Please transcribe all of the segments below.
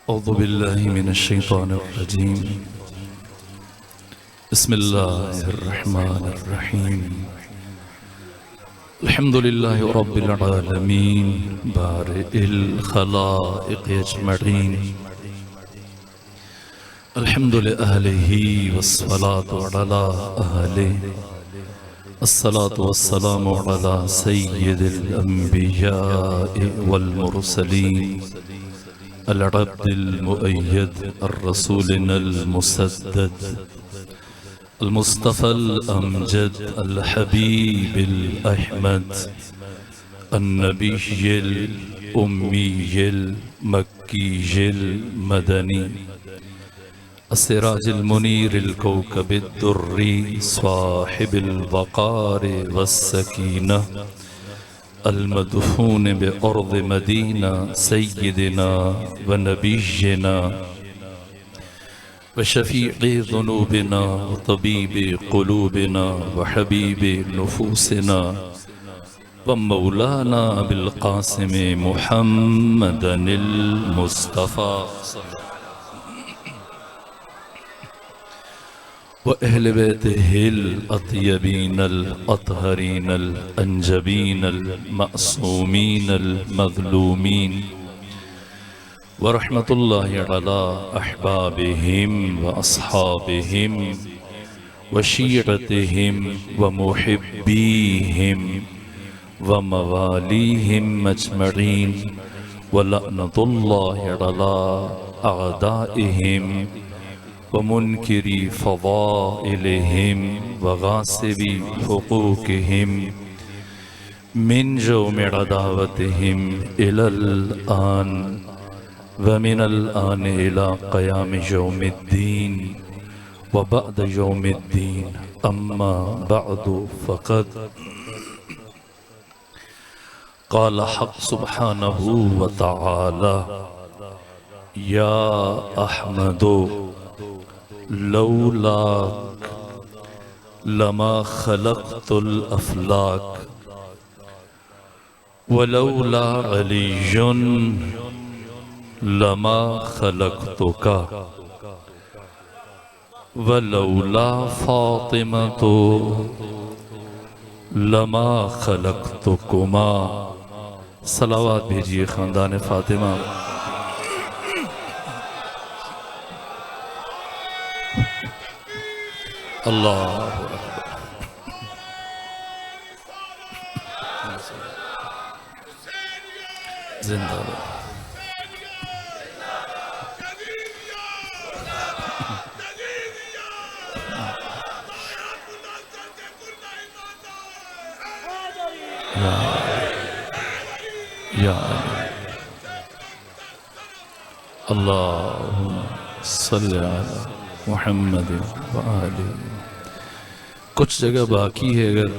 أعوذ بالله من الشيطان الرجيم. بسم الله الرحمن الرحيم. الحمد لله رب العالمين بارئ الخلائق أجمعين. الحمد لأهله والصلاة على أهله. الصلاة والسلام على سيد الأنبياء والمرسلين العبد المؤيد الرسولنا المسدد المصطفى الأمجد الحبيب الأحمد النبي الأمي المكي المدني السراج المنير الكوكب الدري صاحب الوقار والسكينة المدفون بأرض مدينة سيدنا ونبينا وشفيع ذنوبنا وطبيب قلوبنا وحبيب نفوسنا ومولانا بالقاسم محمد المصطفى وأهل بيته الأطيبين الأطهرين الأنجبين المعصومين المظلومين ورحمة الله على أحبابهم وأصحابهم وشيعتهم ومحبيهم ومواليهم أجمعين ولعنة الله على أعدائهم ومنكري فضائلهم وغاصبي حقوقهم من جوم عداوتهم إلى الآن ومن الآن إلى قيام يوم الدين وبعد يوم الدين أما بعد فقد قال حق سبحانه وتعالى يا أحمد لولاك لما خلقت الأفلاك ولولا علي لما خلقتك ولولا فاطمة لما خلقتكما. صلوات بھیجئے خاندان فاطمہ. اللہ زندہ باد. یا اللہم صلی علی محمد وآلہ. کچھ جگہ باقی ہے، اگر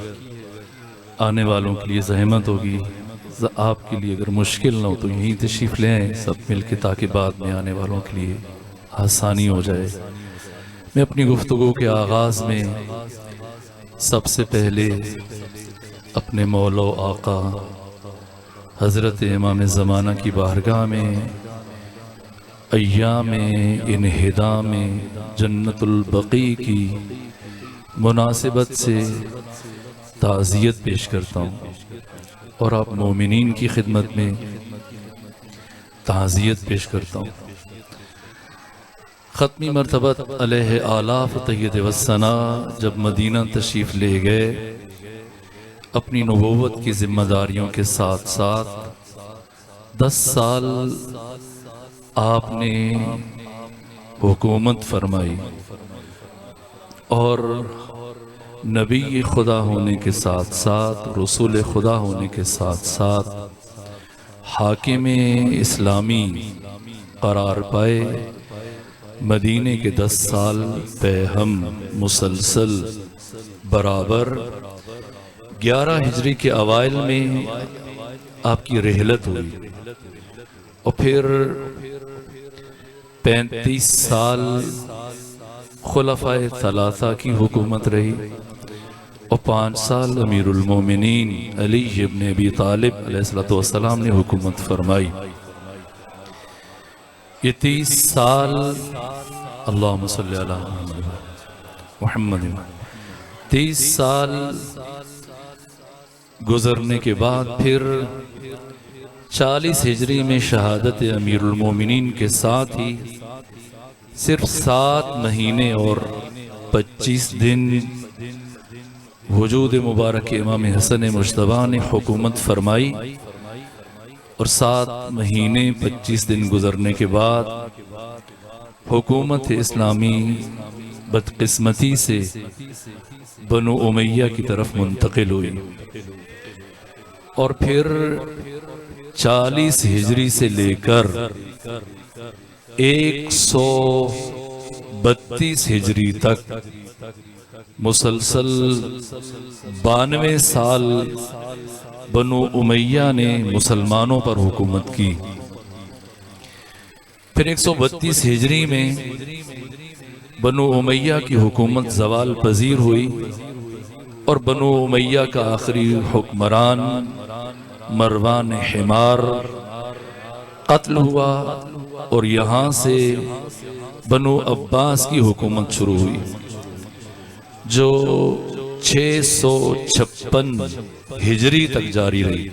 آنے والوں کے لیے زحمت ہوگی، آپ کے لیے اگر مشکل نہ ہو تو یہیں تشریف لے آئیں سب مل کے، تاکہ بعد میں آنے والوں کے لیے آسانی ہو جائے. میں اپنی گفتگو کے آغاز میں سب سے پہلے اپنے مولا و آقا حضرت امام زمانہ کی بارگاہ میں ایام انہدام جنت البقیع کی مناسبت سے تعزیت پیش کرتا ہوں، اور آپ مومنین کی خدمت میں تعزیت پیش کرتا ہوں. ختمی مرتبہ علیہ آلاف طیب والثنا جب مدینہ تشریف لے گئے، اپنی نبوت کی ذمہ داریوں کے ساتھ ساتھ 10 سال آپ نے حکومت فرمائی، اور نبی خدا ہونے کے ساتھ ساتھ، رسول خدا ہونے کے ساتھ ساتھ حاکم اسلامی قرار پائے. مدینے کے 10 سال پہ ہم مسلسل برابر 11 ہجری کے اوائل میں آپ کی رحلت ہوئی، اور پھر 35 سال خلفائے ثلاثہ کی حکومت رہی، اور 5 سال امیر المومنین علی ابن ابی طالب علیہ السلام نے حکومت فرمائی. یہ 30 سال اللہم صلی علی محمد 30 سال گزرنے کے بعد پھر 40 ہجری میں شہادت امیر المومنین کے ساتھ ہی صرف 7 مہینے اور 25 دن وجود مبارک امام حسن مجتبی نے حکومت فرمائی، اور 7 مہینے 25 دن گزرنے کے بعد حکومت اسلامی بدقسمتی سے بنو امیہ کی طرف منتقل ہوئی، اور پھر 40 ہجری سے لے کر 132 ہجری تک مسلسل 92 سال بنو امیہ نے مسلمانوں پر حکومت کی۔ پھر 132 ہجری میں بنو امیہ کی حکومت زوال پذیر ہوئی، اور بنو امیہ کا آخری حکمران مروان حمار قتل ہوا، اور یہاں سے بنو عباس کی حکومت شروع ہوئی جو 656 ہجری تک جاری رہی،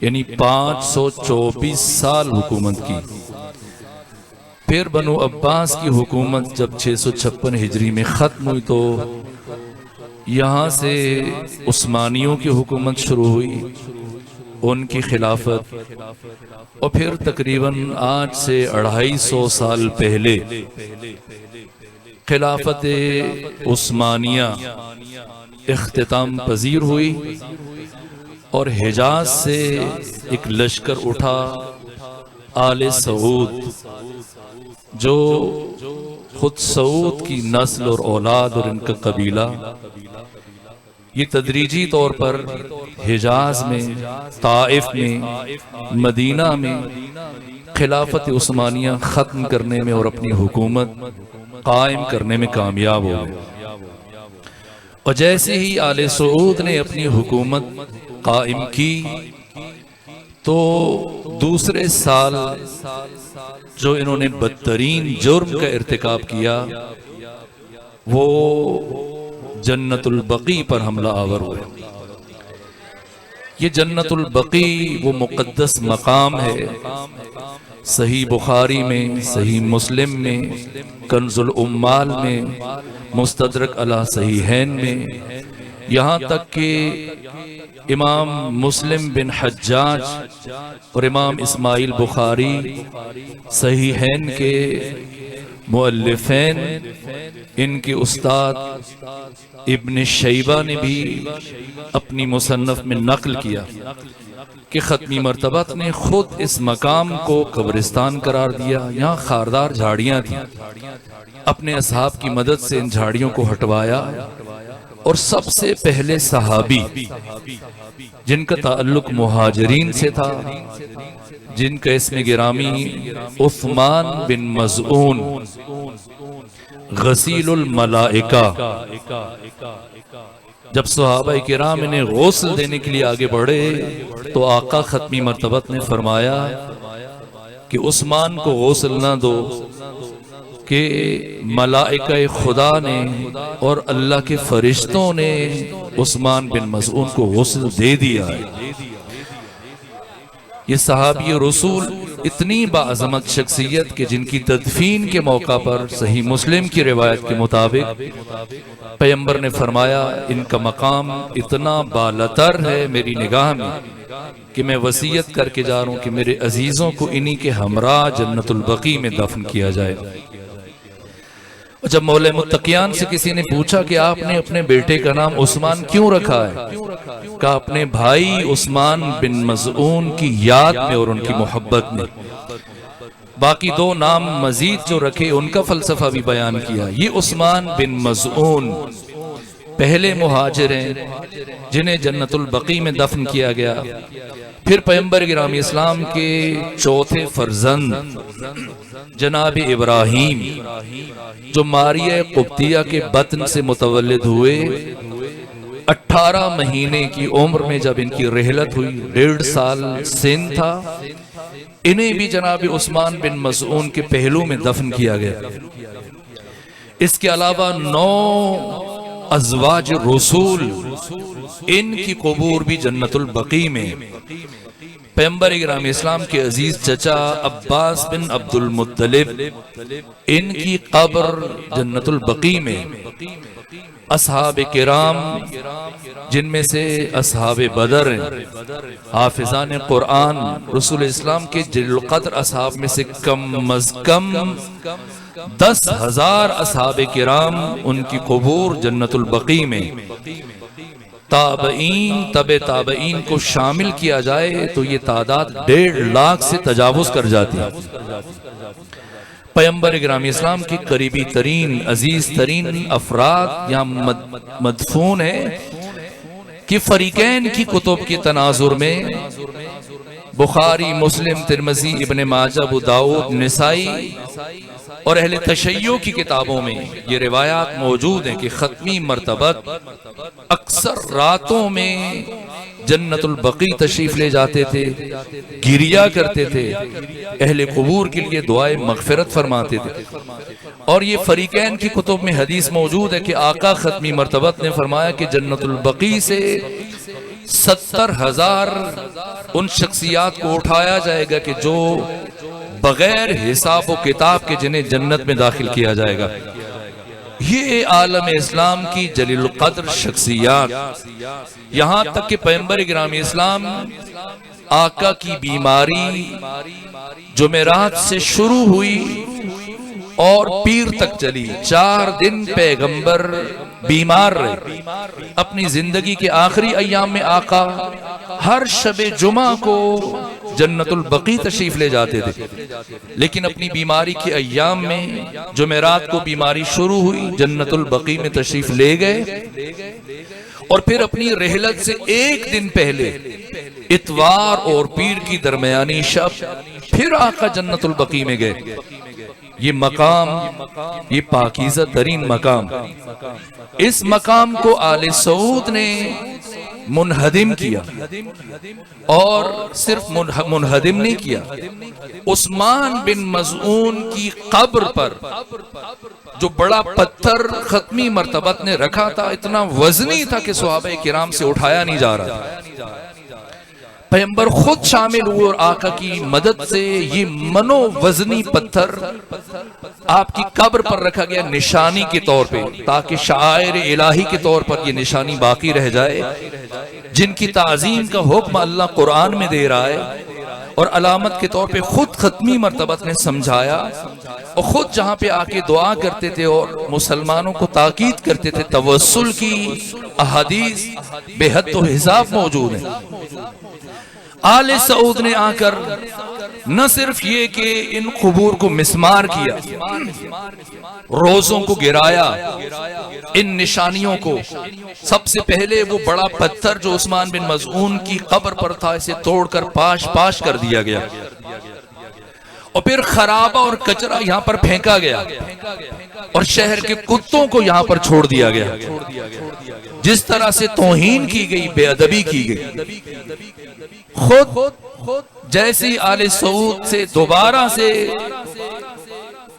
یعنی 524 سال حکومت کی۔ پھر بنو عباس کی حکومت جب 656 ہجری میں ختم ہوئی تو یہاں سے عثمانیوں کی حکومت شروع ہوئی، ان کی خلافت، اور پھر تقریباً آج سے 250 سال پہلے خلافت عثمانیہ اختتام پذیر ہوئی، اور حجاز سے ایک لشکر اٹھا آل سعود، جو خود سعود کی نسل اور اولاد اور ان کا قبیلہ، یہ تدریجی طور پر حجاز میں، طائف میں، مدینہ میں خلافت عثمانیہ ختم کرنے میں اور اپنی حکومت قائم کرنے میں کامیاب ہو گئے۔ اور جیسے ہی آل سعود نے اپنی حکومت قائم کی تو دوسرے سال جو انہوں نے بدترین جرم کا ارتکاب کیا وہ جنت البقیع پر حملہ آور ہوئے۔ یہ جنت البقیع وہ مقدس مقام ہے، صحیح بخاری میں، صحیح مسلم میں، کنز الامال میں، مستدرک علی صحیحین میں، یہاں تک کہ امام مسلم بن حجاج اور امام اسماعیل بخاری صحیحین کے مؤلفین، ان کے استاد ابن شیبہ نے بھی اپنی مصنف میں نقل کیا کہ ختمی مرتبہ نے خود اس مقام کو قبرستان قرار دیا۔ یہاں خاردار جھاڑیاں تھیں، اپنے اصحاب کی مدد سے ان جھاڑیوں کو ہٹوایا، اور سب سے پہلے صحابی جن کا تعلق مہاجرین سے تھا، جن کا اسم گرامی عثمان بن مظعون غسیل الملائکہ، جب صحابہ کرام انہیں غسل دینے کے لیے آگے بڑھے تو آقا ختمی مرتبت نے فرمایا کہ عثمان کو غسل نہ دو، کہ ملائکہ خدا نے اور اللہ کے فرشتوں نے عثمان بن مظعون کو غسل دے دیا ہے۔ یہ صحابی رسول اتنی باعظمت شخصیت کہ جن کی تدفین کے موقع پر صحیح مسلم کی روایت کے مطابق پیغمبر نے فرمایا ان کا مقام اتنا بالاتر ہے میری نگاہ میں کہ میں وصیت کر کے جا رہا ہوں کہ میرے عزیزوں کو انہی کے ہمراہ جنت البقیع میں دفن کیا جائے۔ اور جب مولا متقیان سے کسی نے پوچھا کہ آپ نے اپنے بیٹے کا نام عثمان کیوں رکھا ہے، کہا اپنے بھائی عثمان بن مظعون کی یاد میں اور ان کی محبت میں۔ باقی 2 نام مزید جو رکھے ان کا فلسفہ بھی بیان کیا۔ یہ عثمان بن مظعون پہلے مہاجر ہیں جنہیں جنت البقیع میں دفن کیا گیا، پھر پیغمبر گرامی اسلام کے چوتھے فرزند جناب ابراہیم جو ماریہ قبطیہ کے بطن سے متولد ہوئے، 18 مہینے کی عمر میں جب ان کی رحلت ہوئی، 1.5 سال سن تھا، انہیں بھی جناب عثمان بن مظعون کے پہلو میں دفن کیا گیا۔ اس کے علاوہ 9 ازواج رسول، ان کی قبور بھی جنت البقیع میں۔ پیغمبر اکرام اسلام کے عزیز چچا عباس بن عبد المطلب، ان کی قبر جنت البقیع میں۔ اصحاب کرام جن میں سے اصحاب بدر ہیں، حافظان قرآن، رسول اسلام کے جلیل القدر اصحاب میں سے کم از کم 10,000 اصحاب کرام، ان کی قبور جنت البقیع میں۔ تابعین، تبع تابعین کو شامل کیا جائے تو یہ تعداد 1.5 لاکھ سے تجاوز کر جاتی ہے۔ پیغمبر اکرام اسلام کی قریبی ترین، عزیز ترین افراد یہاں مدفون ہیں کہ فریقین کی کتب کی تناظر میں بخاری، مسلم، ترمذی، ابن ماجہ، ابو داؤد، نسائی اور اہل تشیع کی کتابوں میں یہ روایات موجود ہیں کہ ختمی مرتبت اکثر راتوں میں جنت البقیع تشریف لے جاتے تھے، گریا کرتے تھے، اہل قبور کے لیے دعائے مغفرت فرماتے تھے۔ اور یہ فریقین کی کتب میں حدیث موجود ہے کہ آقا ختمی مرتبت نے فرمایا کہ جنت البقیع سے 70,000 ان شخصیات کو اٹھایا جائے گا کہ جو بغیر حساب و کتاب کے جنہیں جنت میں داخل کیا جائے گا۔ یہ عالم اسلام کی جلیل القدر شخصیات، یہاں تک کہ پیغمبر اکرام اسلام آقا کی بیماری جمعرات سے شروع ہوئی اور پیر تک چلی، 4 دن پیغمبر بیمار رہے۔ اپنی زندگی کے آخری ایام میں آقا ہر شب جمعہ کو جنت البقیع تشریف لے جاتے تھے، لیکن اپنی بیماری کے ایام میں جمعرات کو بیماری شروع ہوئی، جنت البقیع میں تشریف لے گئے اور پھر اپنی رحلت سے 1 دن پہلے اتوار اور پیر کی درمیانی شب پھر آقا جنت البقیع میں گئے۔ یہ مقام، یہ پاکیزہ ترین مقام، اس مقام کو آل سعود نے منہدم کیا، اور صرف منہدم نہیں کیا، عثمان بن مظعون کی قبر پر جو بڑا پتھر ختمی مرتبت نے رکھا تھا، اتنا وزنی تھا کہ صحابہ کرام سے اٹھایا نہیں جا رہا تھا۔ پیغمبر خود شامل ہوئے اور آقا کی مدد سے یہ منو وزنی پتھر آپ کی قبر پر رکھا گیا نشانی کے طور پہ، تاکہ شعائر الہی کے طور پر یہ نشانی باقی رہ جائے، جن کی تعظیم کا حکم اللہ قرآن میں دے رہا ہے، اور علامت کے طور پہ خود ختمی مرتبت نے سمجھایا، اور خود جہاں پہ آ کے دعا کرتے تھے اور مسلمانوں کو تاکید کرتے تھے، توسل کی احادیث بے حد و حساب موجود ہیں۔ آل سعود نے آ کر نہ صرف یہ کہ ان قبور کو مسمار کیا، روزوں کو گرایا، ان نشانیوں کو، سب سے پہلے وہ بڑا پتھر جو عثمان بن مظعون کی قبر پر تھا اسے توڑ کر پاش پاش کر دیا گیا، اور پھر خرابہ اور کچرا یہاں پر پھینکا گیا، اور شہر کے کتوں کو یہاں پر چھوڑ دیا گیا۔ جس طرح سے توہین کی گئی، بے ادبی کی گئی، خود جیسی آل سعود سے دوبارہ سے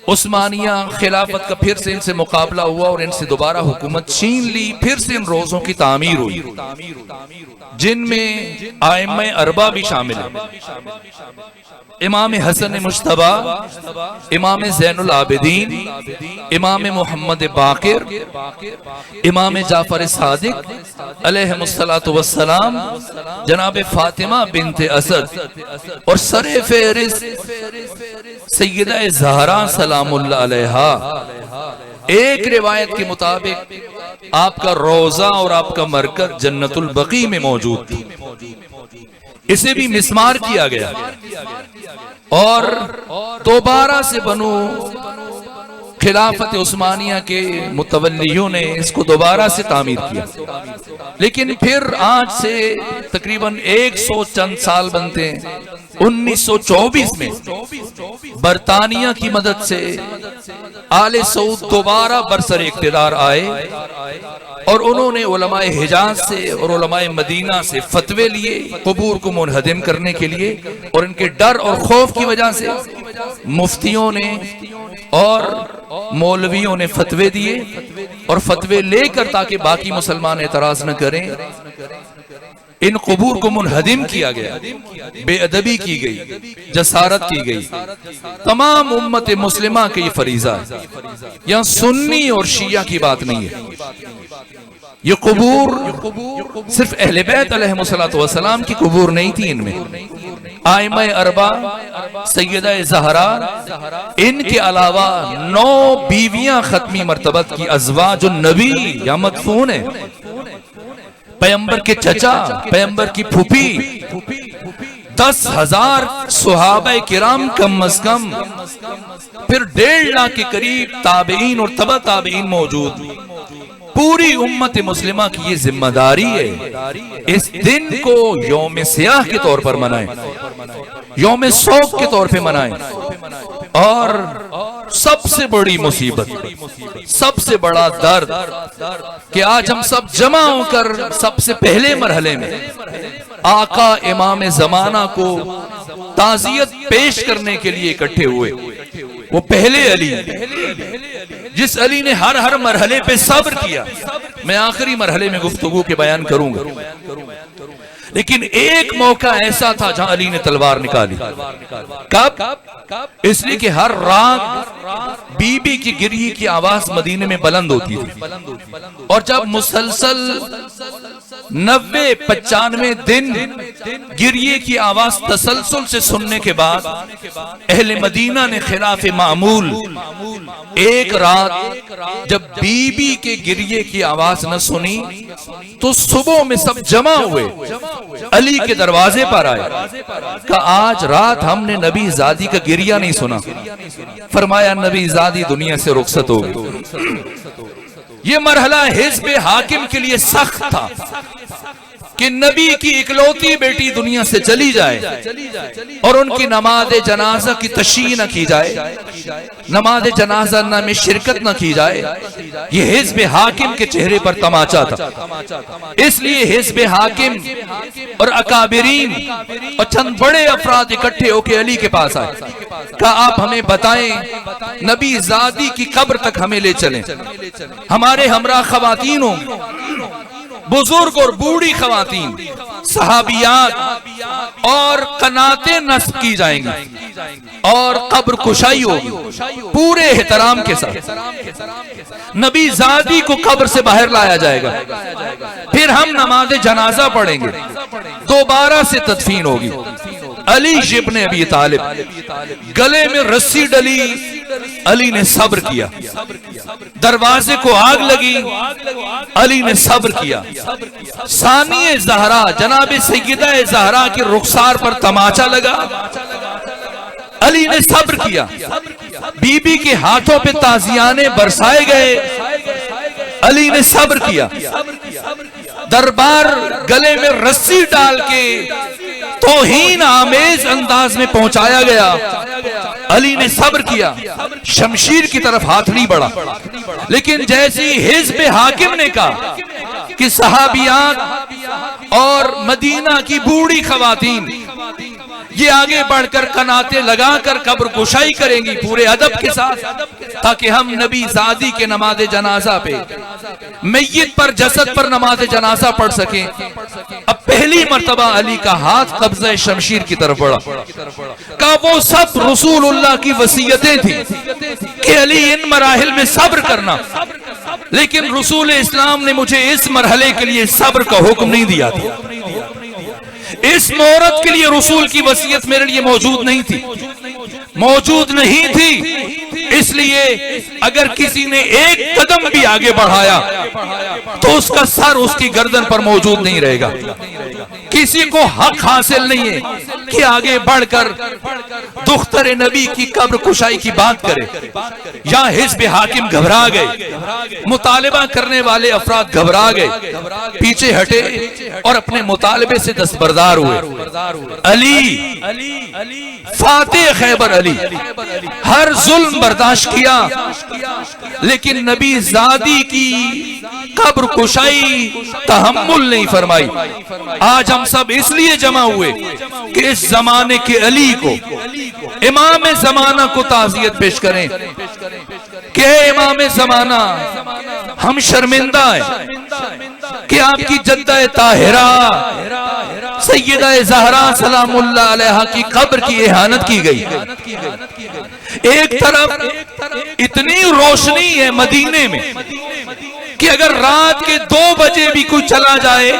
عثمانیہ خلافت کا پھر سے ان سے مقابلہ ہوا اور ان سے دوبارہ حکومت چھین لی، پھر سے ان روزوں کی تعمیر ہوئی، جن میں ائمہ اربعہ بھی شامل ہیں، امام حسن مجتبی، امام زین العابدین، امام محمد باقر، امام جعفر صادق علیہ السلام، جناب فاطمہ بنت اسد، اور سر فہرست سیدہ زہرا سلام اللہ علیہا۔ ایک روایت کے مطابق آپ کا روضہ اور آپ کا مرکز جنت البقیع میں موجود تھی، اسے بھی مسمار کیا گیا، اور دوبارہ سے بنو خلافت عثمانیہ کے متولیوں نے اس کو دوبارہ سے تعمیر کیا، لیکن پھر آج سے تقریباً 100 چند سال بنتے ہیں 1924 میں برطانیہ کی مدد سے آل سعود دوبارہ برسر اقتدار آئے، اور انہوں نے علماء حجاز سے اور علماء مدینہ سے فتوے لیے قبور کو منہدم کرنے کے لیے، اور ان کے ڈر اور خوف کی وجہ سے مفتیوں نے اور مولویوں نے فتوے دیے، اور فتوے لے کر تاکہ باقی مسلمان اعتراض نہ کریں ان قبور کو منہدم کیا گیا، بے ادبی کی گئی، جسارت کی گئی۔ تمام امت مسلمہ کے یہ فریضہ ہے، یہاں سنی اور شیعہ کی بات نہیں ہے۔ یہ قبور صرف اہل بیت علیہ السلام کی قبور نہیں تھی، ان میں ائمہ اربع، سیدہ زہرا، ان کے علاوہ 9 بیویاں ختمی مرتبت کی ازواج النبی یا مدفون ہیں، پیغمبر کے چچا، پیغمبر کی پھوپھی، 10,000 صحابہ کرام کم از کم، پھر 1.5 لاکھ کے قریب تابعین اور تبع تابعین موجود۔ پوری امت مسلمہ کی یہ ذمہ داری ہے اس دن کو یوم سیاہ کے طور پر منائیں، یوم سوگ کے طور پہ منائیں۔ اور سب سے بڑی مصیبت، سب سے بڑا درد کہ آج ہم سب جمع ہو کر سب سے پہلے مرحلے میں آقا امام زمانہ کو تعزیت پیش کرنے کے لیے اکٹھے ہوئے۔ وہ پہلے علی، جس علی نے ہر مرحلے پہ صبر کیا۔ میں آخری مرحلے میں گفتگو کے بیان کروں گا، لیکن ایک موقع ایسا تھا جہاں علی نے تلوار نکالی۔ کب؟ اس لیے کہ ہر رات بی بی کی گریے کی آواز مدینے میں بلند ہوتی تھی، اور جب مسلسل 90-95 دن گریے کی آواز تسلسل سے سننے کے بعد اہل مدینہ نے خلاف معمول ایک رات جب بی بی کے گریے کی آواز نہ سنی تو صبح میں سب جمع ہوئے، علی کے دروازے پر آئے، کہ آج رات ہم نے نبی زادی کا گریہ نہیں سنا۔ فرمایا نبی زادی دنیا سے رخصت ہو گئی۔ یہ مرحلہ حزب حاکم کے لیے سخت تھا کہ نبی کی اکلوتی بیٹی دنیا سے چلی جائے اور ان کی نماز جنازہ کی تشییع نہ کی جائے، نماز جنازہ میں شرکت نہ کی جائے۔ یہ حزب حاکم کے چہرے پر تماچا تھا۔ اس لیے حزب حاکم اور اکابرین اور چند بڑے افراد اکٹھے ہو کے علی کے پاس آئے، کہا آپ ہمیں بتائیں، نبی زادی کی قبر تک ہمیں لے چلیں، ہمارے ہمراہ خواتین ہوں، بزرگ اور بوڑھی خواتین، صحابیات، اور قناتیں نصب کی جائیں گی اور قبر کشائی ہوگی پورے احترام کے ساتھ۔ نبی زادی کو قبر سے باہر لایا جائے گا، پھر ہم نماز جنازہ پڑھیں گے، دوبارہ سے تدفین ہوگی۔ علی ابن ابی طالب، گلے میں رسی ڈلی، علی نے صبر کیا۔ دروازے کو آگ لگی، علی نے صبر کیا۔ ثانی زہرا، جناب سیدہ زہرا کے رخسار پر تماچا لگا، علی نے صبر کیا۔ بی بی کے ہاتھوں پہ تازیانے برسائے گئے، علی نے صبر کیا۔ دربار گلے میں رسی ڈال کے توہین آمیز انداز میں پہنچایا گیا، علی نے صبر کیا۔ شمشیر کی طرف ہاتھ نہیں بڑھا، لیکن جیسی حزب حاکم نے کہا کہ صحابیات اور مدینہ کی بوڑھی خواتین یہ آگے بڑھ کر قناتیں لگا کر قبر کشائی کریں گی پورے ادب کے ساتھ، تاکہ ہم نبی زادی کے نماز جنازہ پہ، میت پر، جسد پر نماز جنازہ پڑھ سکیں۔ اب پہلی مرتبہ علی کا ہاتھ قبضہ شمشیر کی طرف بڑھا، کہ وہ سب رسول اللہ کی وصیتیں تھیں کہ علی ان مراحل میں صبر کرنا، لیکن رسول اسلام نے مجھے اس مرحلے کے لیے صبر کا حکم نہیں دیا تھا۔ اس مہرت کے لیے رسول کی وصیت میرے لیے موجود نہیں تھی، اس لیے اگر کسی نے ایک قدم بھی آگے بڑھایا تو اس کا سر اس کی گردن پر موجود نہیں رہے گا۔ کسی کو حق حاصل نہیں ہے کے آگے بڑھ کر دختر نبی کی قبر کشائی کی بات کرے. یا حزب حاکم گھبرا گئے, مطالبہ کرنے والے افراد گھبرا گئے, پیچھے ہٹے اور اپنے مطالبے سے دستبردار ہوئے. علی فاتح خیبر علی ہر ظلم برداشت کیا, لیکن نبی زادی کی قبر کشائی تحمل نہیں فرمائی. آج ہم سب اس لیے جمع ہوئے کہ اس زمانے کے علی کو, امام زمانہ کو تعزیت پیش کریں کہ اے امام زمانہ, ہم شرمندہ ہیں کہ آپ کی جدہ طاہرہ سیدہ زہرا سلام اللہ علیہا کی قبر کی اہانت کی گئی. ایک طرف اتنی روشنی ہے مدینے میں کہ اگر رات کے 2 بجے بھی کوئی چلا جائے,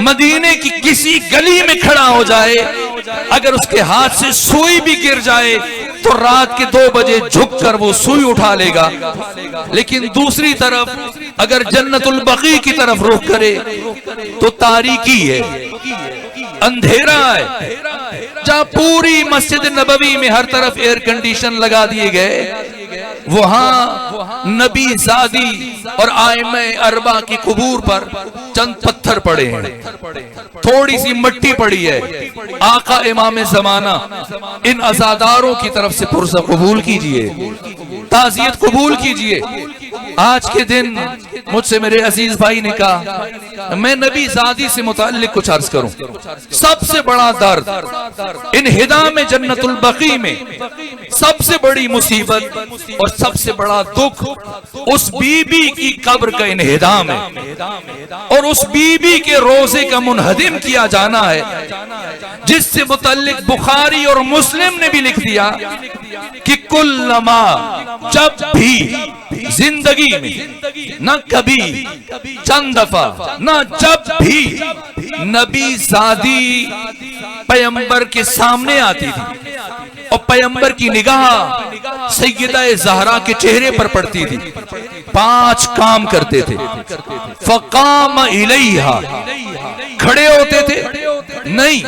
مدینے کی کسی گلی میں کھڑا ہو جائے, اگر اس کے ہاتھ سے سوئی بھی گر جائے تو رات کے 2 بجے جھک کر وہ سوئی اٹھا لے گا. لیکن دوسری طرف اگر جنت البقیع کی طرف رخ کرے تو تاریکی ہے, اندھیرا ہے. جہاں پوری مسجد نبوی میں ہر طرف ایئر کنڈیشن لگا دیے گئے, وہاں نبی زادی اور ائمہ اربعہ کی قبور پر چند پتھر پڑے ہیں, تھوڑی سی مٹی پڑی ہے. آقا امام زمانہ ان عزاداروں کی طرف سے پرسہ قبول کیجئے, تعزیت قبول کیجئے. آج کے دن مجھ سے میرے عزیز بھائی نے کہا میں نبی زادی سے متعلق کچھ عرض کروں. سب سے بڑا درد انہدام جنت البقیع میں, سب سے بڑی مصیبت اور سب سے بڑا دکھ اس بی بی کی قبر کا انہدام ہے, اور اس بی بی کے روزے کا منہدم کیا جانا ہے, جس سے متعلق بخاری اور مسلم نے بھی لکھ دیا کہ کلما, جب بھی زندگی میں, نہ کبھی, چند دفعہ, نہ جب بھی نبی زادی پیغمبر کے سامنے آتی تھی اور پیغمبر کی نگاہ سیدہ زہرا کے چہرے پر پڑتی تھی, 5 کام کرتے تھے. فقام الیہا, کھڑے ہوتے تھے نہیں,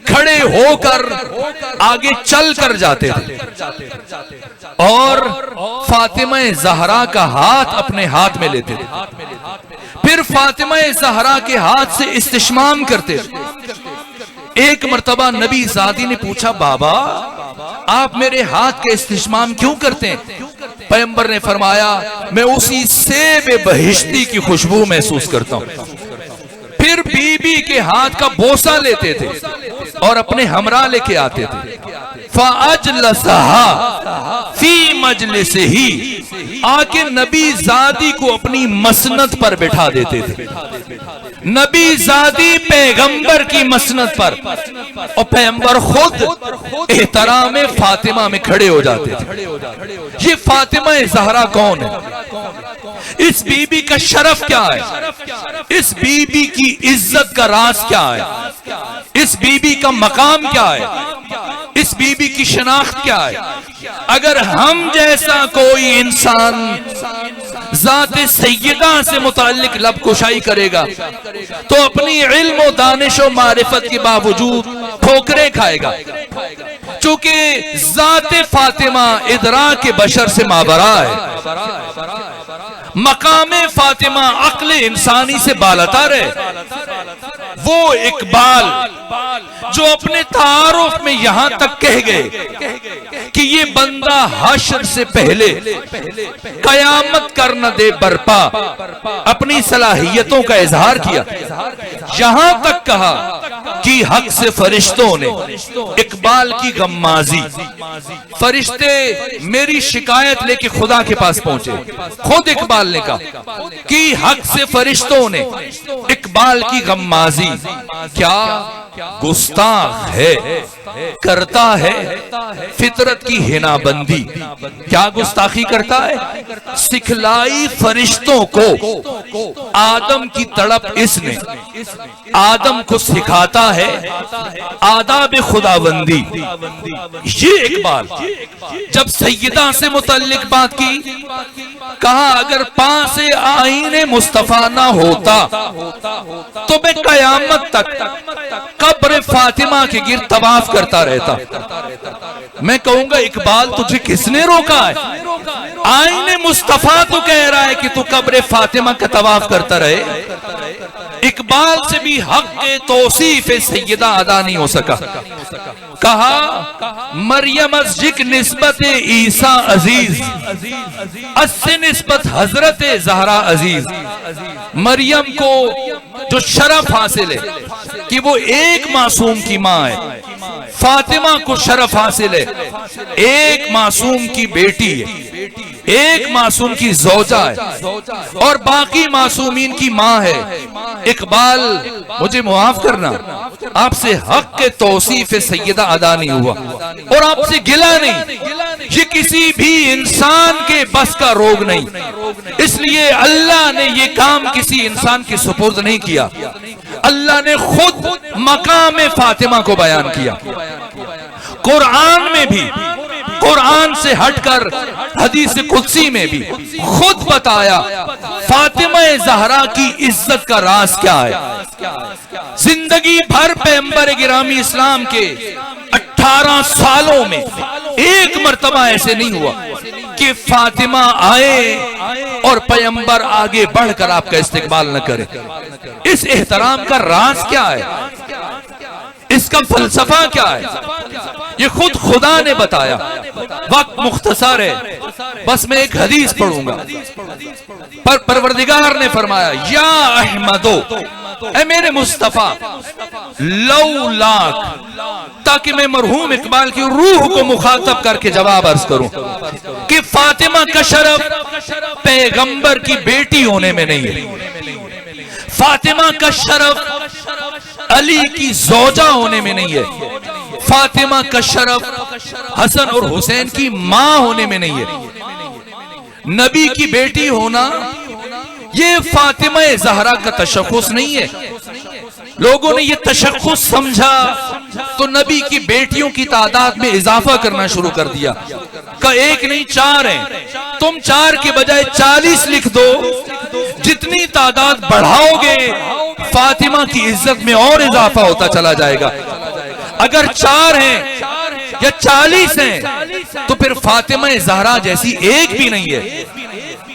کھڑے ہو کر آگے چل کر جاتے تھے, اور فاطمہ زہرا کا ہاتھ اپنے ہاتھ میں لیتے تھے, پھر فاطمہ زہرا کے ہاتھ سے استشمام کرتے تھے. ایک مرتبہ نبی زادی نے پوچھا, بابا آپ میرے ہاتھ کے استشمام کیوں کرتے ہیں؟ پیغمبر نے فرمایا میں اسی سیب بہشتی کی خوشبو محسوس کرتا ہوں. پھر بی بی کے ہاتھ کا بوسہ لیتے تھے اور اپنے ہمراہ لے کے آتے تھے. فَأَجْلَسَهَا فِي مَجْلِسِهِ, آکے نبی زادی کو اپنی مسند پر بٹھا دیتے تھے. نبی زادی پیغمبر کی مسند پر, اور پیغمبر خود احترام فاطمہ میں کھڑے ہو جاتے تھے. یہ فاطمہ زہرا کون ہے؟ اس بی بی کا شرف کیا ہے؟ اس بی بی کی عزت کا راز کیا ہے؟ اس بی بی کا مقام کیا ہے؟ اس بی بی کی شناخت کیا ہے؟ اگر ہم جیسا کوئی انسان ذات سیدہ سے متعلق لب کشائی کرے گا تو اپنی علم و دانش و معرفت کے باوجود ٹھوکریں کھائے گا, چونکہ ذات فاطمہ ادراک بشر سے مابرا ہے. مقام فاطمہ عقل انسانی سے بالاتر ہے. وہ اقبال جو اپنے تعارف میں یہاں تک کہہ گئے کہ یہ بندہ حشر سے پہلے قیامت کر نہ دے برپا, اپنی صلاحیتوں کا اظہار کیا. یہاں تک کہا کہ حق سے فرشتوں نے, اقبال کی غمازی, فرشتے میری شکایت لے کے خدا کے پاس پہنچے. خود اقبال نے کہا کہ حق سے فرشتوں نے اقبال کی غمازی, کیا گستاخ ہے کرتا ہے فطرت کی ہنا بندی. کیا گستاخی کرتا ہے؟ سکھلائی فرشتوں کو آدم کی تڑپ. اس نے آدم کو سکھاتا ہے آداب خداوندی. یہ اقبال جب سیدہ سے متعلق بات کی، کہا اگر پاس آئین مصطفیٰ نہ ہوتا تو میں قیامت تک قبر فاطمہ کے گرد طواف کرتا رہتا. میں کہوں گا اقبال تجھے کس نے روکا ہے؟ آئین مصطفیٰ تو کہہ رہا ہے کہ تو قبر فاطمہ کا طواف کرتا رہے. اقبال سے بھی حق توصیف سیدہ ادا نہیں ہو سکا. کہا مریم از جک نسبت عیسیٰ عزیز، اس سے نسبت حضرت زہرا عزیز. مریم کو جو شرف حاصل ہے کہ وہ ایک معصوم کی ماں ہے، فاطمہ کو شرف حاصل ہے ایک معصوم کی بیٹی ہے، ایک معصوم کی زوجہ ہے اور باقی معصومین کی ماں ہے. اقبال مجھے معاف کرنا، آپ سے حق کے توصیف سیدہ ادا نہیں ہوا اور آپ سے گلہ نہیں. یہ کسی بھی انسان کے بس کا روگ نہیں، اس لیے اللہ نے یہ کام کسی انسان کے سپرد نہیں کیا. اللہ نے خود مقام فاطمہ کو بیان کیا. قرآن میں بھی، قرآن سے ہٹ کر حدیث قدسی میں بھی خود بتایا فاطمہ زہرا کی عزت کا راز کیا ہے. زندگی بھر پیغمبر گرامی اسلام کے 18 سالوں میں ایک مرتبہ ایسے نہیں ہوا کہ فاطمہ آئے اور پیغمبر آگے بڑھ کر آپ کا استقبال نہ کرے. اس احترام کا راز کیا ہے؟ اس کا فلسفہ کیا ہے؟ یہ خود خدا نے بتایا. وقت مختصر ہے، بس میں ایک حدیث پڑھوں گا. پر پروردگار نے فرمایا یا احمدو، اے میرے مصطفیٰ، لو لاکھ، تاکہ میں مرحوم اقبال کی روح کو مخاطب کر کے جواب عرض کروں کہ فاطمہ کا شرف پیغمبر کی بیٹی ہونے میں نہیں ہے، فاطمہ کا شرف علی کی زوجہ ہونے میں نہیں ہے، فاطمہ کا شرف حسن اور حسین کی ماں ہونے میں نہیں ہے. نبی کی بیٹی ہونا یہ فاطمہ زہرا کا تشخص نہیں ہے. لوگوں نے یہ تشخص سمجھا تو نبی کی بیٹیوں کی تعداد میں اضافہ کرنا شروع کر دیا کہ ایک نہیں 4 ہیں، تم 4 کے بجائے 40 لکھ دو. جتنی تعداد بڑھاؤ گے فاطمہ کی عزت میں اور اضافہ ہوتا چلا جائے گا. اگر 4 ہیں یا 40 ہیں تو پھر فاطمہ زہرا جیسی ایک بھی نہیں ہے.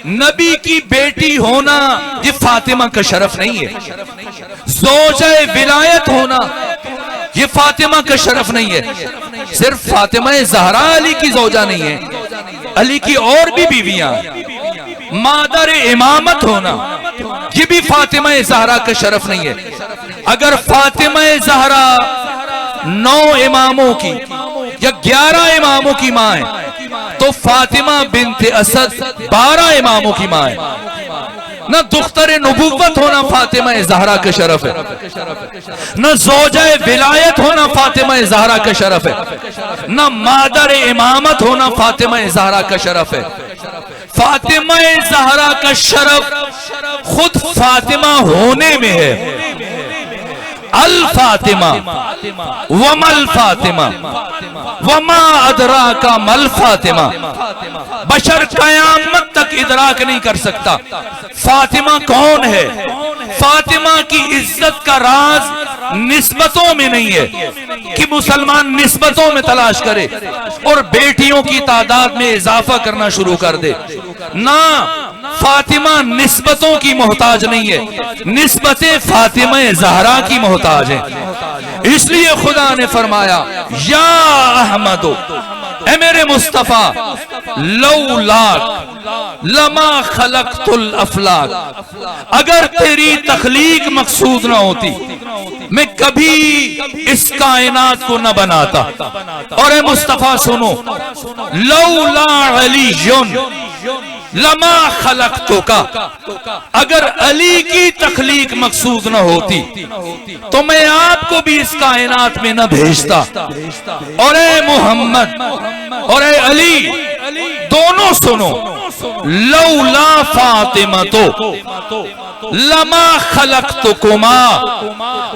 نبی کی بیٹی ہونا یہ فاطمہ کا شرف نہیں ہے. زوجہ ولایت ہونا یہ فاطمہ کا شرف نہیں ہے. صرف فاطمہ زہرا علی کی زوجہ نہیں ہے، علی کی اور بھی بیویاں. مادر امامت ہونا یہ بھی فاطمہ زہرا کا شرف نہیں ہے. اگر فاطمہ زہرا 9 اماموں کی یا 11 اماموں کی ماں ہے تو فاطمہ بنت اسد 12 اماموں کی ماں ہے. نہ دختر نبوت ہونا فاطمہ زہرا کا شرف ہے، نہ زوجہ ولایت ہونا فاطمہ زہرا کا شرف ہے، نہ مادر امامت ہونا فاطمہ زہرا کا شرف ہے. فاطمہ زہرا کا شرف خود فاطمہ ہونے میں ہے. الفاطمہ وما الفاطمہ وما ادراک ما الفاطمہ. بشر قیامت تک ادراک نہیں کر سکتا فاطمہ کون ہے. فاطمہ کی عزت کا راز نسبتوں میں نہیں ہے کہ مسلمان نسبتوں میں تلاش کرے اور بیٹیوں کی تعداد میں اضافہ کرنا شروع کر دے. نہ، فاطمہ نسبتوں کی محتاج نہیں ہے، نسبتیں فاطمہ زہرا کی محتاج ہیں. اس لیے خدا نے فرمایا یا احمدو، اے میرے مصطفیٰ، لو لاک لما خلقت الافلاک، اگر تیری تخلیق مقصود نہ ہوتی میں کبھی اس کائنات کو نہ بناتا. اور اے مصطفیٰ سنو، لولا علی لما خلقتک، اگر علی کی تخلیق مقصود نہ ہوتی تو میں آپ کو بھی اس کائنات میں نہ بھیجتا. اور اے محمد اور اے علی دونوں سنو، لولا فاطمہ لما خلقتکما،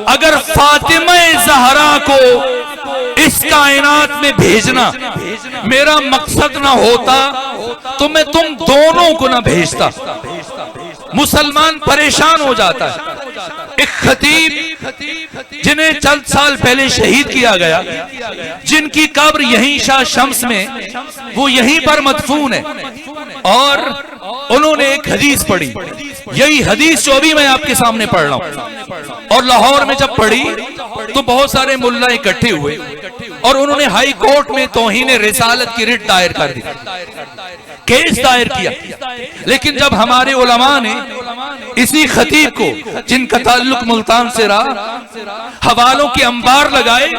اگر فاطمہ زہرا کو اس کائنات میں بھیجنا میرا مقصد نہ ہوتا تو میں تم دونوں کو نہ بھیجتا. مسلمان پریشان ہو جاتا ہے. ایک خطیب جنہیں چند سال پہلے شہید کیا گیا، جن کی قبر یہیں شاہ شمس میں، وہ یہیں پر مدفون ہے، اور انہوں نے ایک حدیث پڑھی، یہی حدیث جو ابھی میں آپ کے سامنے پڑھ رہا ہوں. اور لاہور میں جب پڑھی تو بہت سارے ملا اکٹھے ہوئے اور انہوں نے ہائی کورٹ میں توہین رسالت کی رٹ دائر کر دی، کیس دائر کیا. لیکن جب ہمارے علماء نے اسی خطیب کو، جن کا تعلق ملتان سے رہا، حوالوں کے انبار لگائے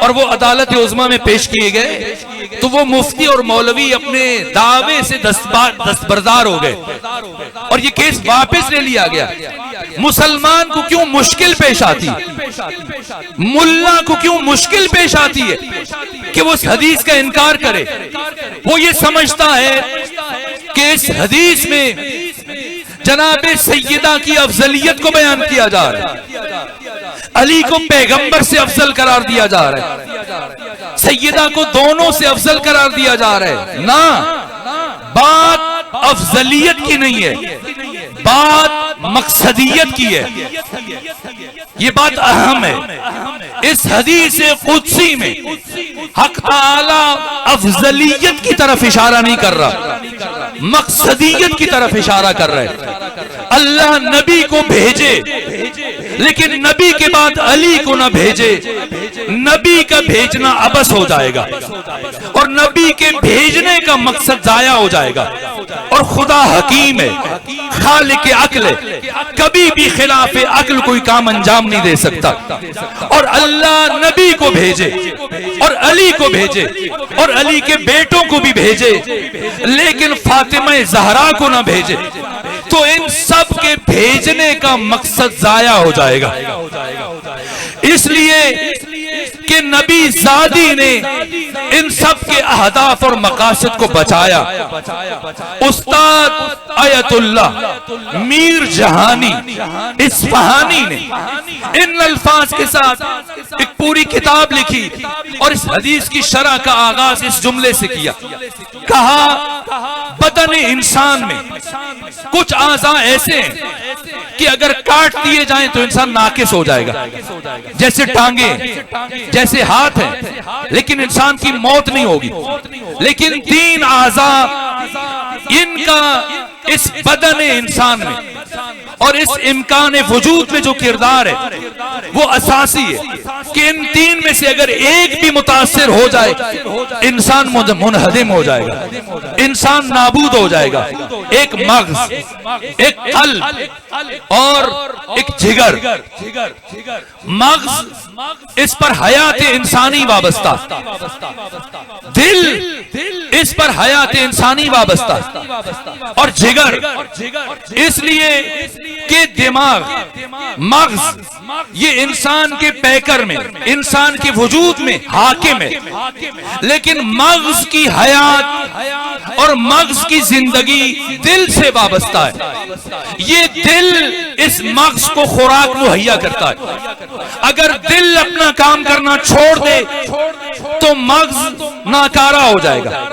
اور وہ عدالت عظمیٰ میں پیش کیے گئے، تو وہ مفتی اور مولوی اپنے دعوے سے دستبردار ہو گئے اور یہ کیس واپس لے لیا گیا. مسلمان کو کیوں مشکل پیش آتی ہے، ملا کو کیوں مشکل پیش آتی ہے کہ وہ اس حدیث کا انکار کرے؟ وہ یہ سمجھتا ہے کہ اس حدیث میں جناب سیدہ کی افضلیت کو بیان کیا جا رہا ہے، علی کو پیغمبر سے افضل قرار دیا جا رہا ہے، سیدہ کو دونوں سے افضل قرار دیا جا رہا ہے. نہ، بات افضلیت کی نہیں ہے، بات مقصدیت کی ہے. یہ بات اہم ہے. اس حدیث قدسی میں حق تعالی افضلیت کی طرف اشارہ نہیں کر رہا، مقصدیت کی طرف اشارہ کر رہا ہے. اللہ نبی کو بھیجے لیکن نبی کے بعد علی کو نہ بھیجے، نبی کا بھیجنا عبث ہو جائے گا اور نبی کے بھیجنے کا مقصد ضائع ہو جائے گا. اور خدا حکیم ہے، خالق عقل ہے، کبھی بھی خلاف عقل کوئی کام انجام نہیں دے سکتا. اور اللہ نبی کو بھیجے اور علی کو بھیجے اور علی کے بیٹوں کو بھی بھیجے لیکن فاطمہ زہرا کو نہ بھیجے تو ان سب کے بھیجنے کا مقصد ضائع ہو جائے گا. اس لیے کہ نبی زادی نے ان سب کے اہداف اور مقاصد کو بچایا. استاد آیت اللہ میر جہانی اصفہانی نے ان الفاظ کے ساتھ ایک پوری کتاب لکھی اور اس حدیث کی شرح کا آغاز اس جملے سے کیا. کہا بدن انسان میں کچھ اعضاء ایسے ہیں کہ اگر کاٹ دیے جائیں تو انسان ناقص ہو جائے گا، جیسے ٹانگیں، جیسے ہاتھ ہیں، لیکن انسان کی موت نہیں ہوگی. لیکن 3 اعضاء ان کا اس بدن انسان میں اور اس امکان وجود میں جو کردار ہے وہ اساسی ہے کہ ان 3 میں سے اگر ایک بھی متاثر ہو جائے انسان منہدم ہو جائے گا، انسان نابود ہو جائے گا. ایک مغز، ایک قلب اور ایک جگر. مغز اس پر حیات انسانی وابستہ، دل اس پر حیات انسانی وابستہ، اور جگر اس لیے کہ دماغ، مغز یہ انسان کے پیکر میں، انسان کے وجود میں حاکم ہے. لیکن مغز کی حیات اور مغز کی زندگی دل سے وابستہ ہے. یہ دل اس مغز کو خوراک مہیا کرتا ہے. اگر دل اپنا کام کرنا چھوڑ دے تو مغز ناکارہ ہو جائے گا،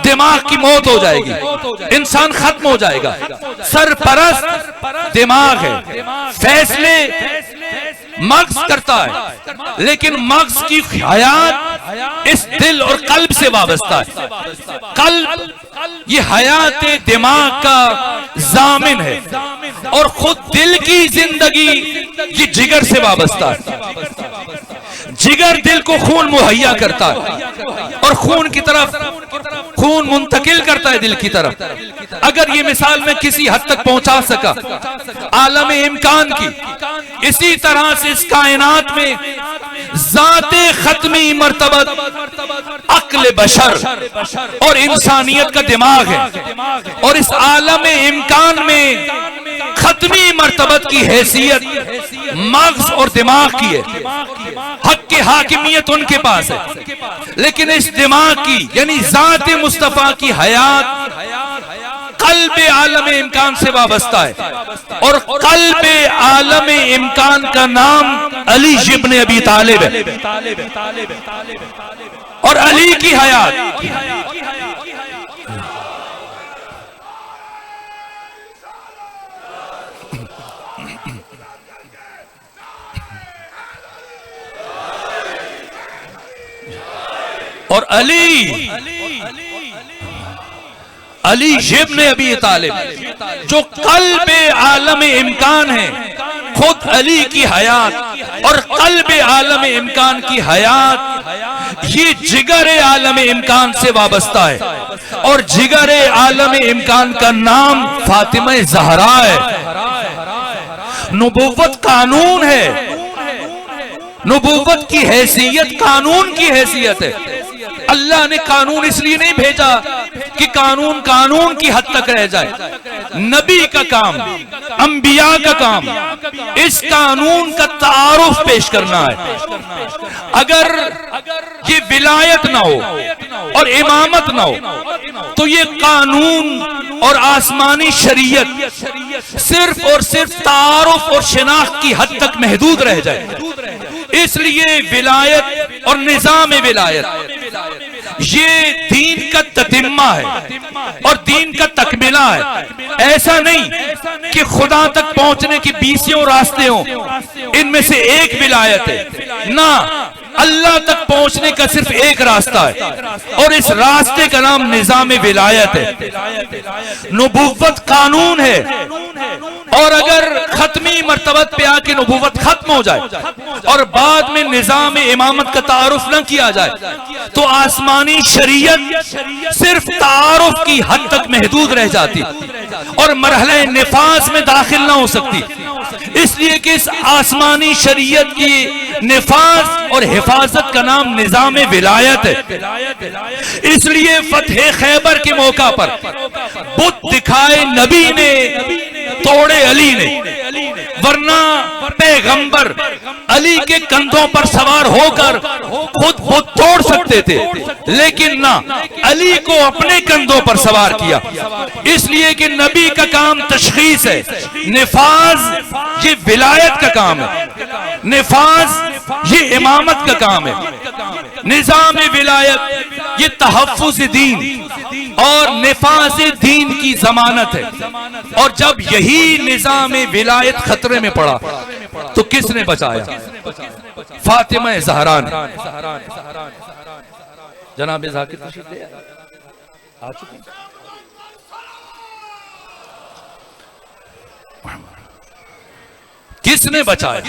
دماغ کی موت ہو جائے گی، انسان ختم ہو جائے گا. سرپرست دماغ ہے، فیصلے مغز کرتا ہے، لیکن مغز کی حیات اس دل اور قلب سے وابستہ ہے. قلب یہ حیات دماغ کا ضامن ہے اور خود دل کی زندگی یہ جگر سے وابستہ ہے. جگر دل کو خون مہیا کرتا ہے اور خون کی طرف خون منتقل کرتا ہے دل کی طرف. اگر یہ مثال میں کسی حد تک پہنچا سکا عالم امکان کی، اسی طرح سے اس کائنات میں ذات ختمی مرتبت عقل بشر اور انسانیت کا دماغ ہے، اور اس عالم امکان میں ختمی مرتبت کی حیثیت مغز اور دماغ کی ہے۔ حق کی حاکمیت ان کے پاس ہے، لیکن اس دماغ کی یعنی ذات مصطفیٰ کی حیات قلب عالم امکان سے وابستہ ہے، اور قلب عالم امکان کا نام علی ابن ابی طالب ہے، اور علی کی حیات اور علی ابن ابی طالب جو قلب عالم امکان ہے، خود علی کی حیات اور قلب عالم امکان کی حیات یہ جگر عالم امکان سے وابستہ ہے، اور جگر عالم امکان کا نام فاطمہ زہرا ہے۔ نبوت قانون ہے، نبوت کی حیثیت قانون کی حیثیت ہے۔ اللہ نے قانون اس لیے نہیں بھیجا کہ قانون کی حد تک رہ جائے۔ نبی کا کام، انبیاء کا کام اس قانون کا تعارف پیش کرنا ہے۔ اگر یہ ولایت نہ ہو اور امامت نہ ہو تو یہ قانون اور آسمانی شریعت صرف اور صرف تعارف اور شناخت کی حد تک محدود رہ جائے۔ اس لیے ولایت اور نظام ولایت یہ دین کا تتمہ ہے اور دین کا تکملہ ہے۔ ایسا نہیں کہ خدا تک پہنچنے کی 20 راستے ہوں، ان میں سے ایک ولایت ہے، نہ، اللہ تک پہنچنے کا صرف ایک راستہ ہے، اور اس راستے کا نام نظام ولایت ہے۔ نبوت قانون ہے، اور اگر ختمی مرتبت پہ آ کے نبوت ختم ہو جائے اور بعد میں نظام امامت کا تعارف نہ کیا جائے تو آسمانی شریعت صرف تعارف کی حد تک محدود رہ جاتی اور مرحلہ نفاذ میں داخل نہ ہو سکتی۔ اس لیے کہ اس آسمانی شریعت کی نفاذ اور حفاظت کا نام نظام ولایت ہے۔ اس لیے فتح خیبر کے موقع پر بت دکھائے نبی نے، توڑے علی نے، ورنہ پیغمبر علی کے کندھوں پر سوار ہو کر خود بت توڑ سکتے تھے، لیکن نہ، علی کو اپنے کندھوں پر سوار کیا۔ اس لیے کہ نبی کا کام تشخیص ہے، نفاذ یہ ولایت کا کام ہے، نفاذ یہ امامت کا کام ہے۔ نظام ولایت یہ تحفظ دین اور نفاذ دین کی ضمانت ہے، اور جب یہی نظام ولایت خطرے میں پڑا تو کس نے بچایا؟ فاطمہ زہرا نے۔ جناب ذاکر تشریف لے آ چکے ہیں۔ کس نے بچایا؟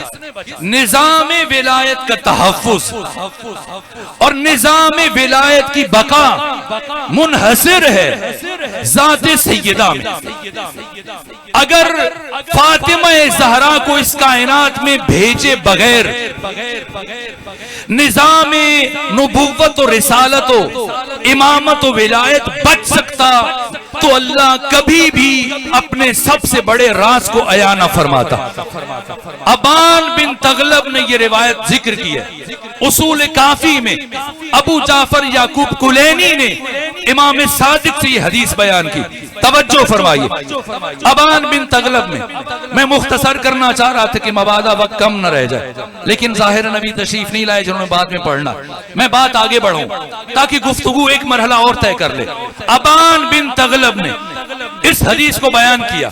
نظام ولایت کا تحفظ اور نظام ولایت کی بقا منحصر ہے ذات سیدہ میں۔ اگر فاطمہ زہرا کو اس کائنات میں بھیجے بغیر نظام نبوت و رسالت و امامت و ولایت بچ سکتا تو اللہ کبھی بھی اپنے سب سے بڑے راز کو عیاں نہ فرماتا۔ ابان بن تغلب نے یہ روایت ذکر کی ہے اصول کافی میں۔ ابو جعفر یعقوب کلینی نے امام صادق سے یہ حدیث بیان کی، توجہ فرمائیے۔ ابان بن تغلب میں مختصر کرنا چاہ رہا تھا کہ مبادا وقت کم نہ رہ جائے، لیکن ظاہر نبی تشریف نہیں لائے جنہوں نے بعد میں پڑھنا۔ میں بات آگے بڑھوں تاکہ گفتگو ایک مرحلہ اور طے کر لے۔ ابان بن تغلب نے اس حدیث کو بیان کیا،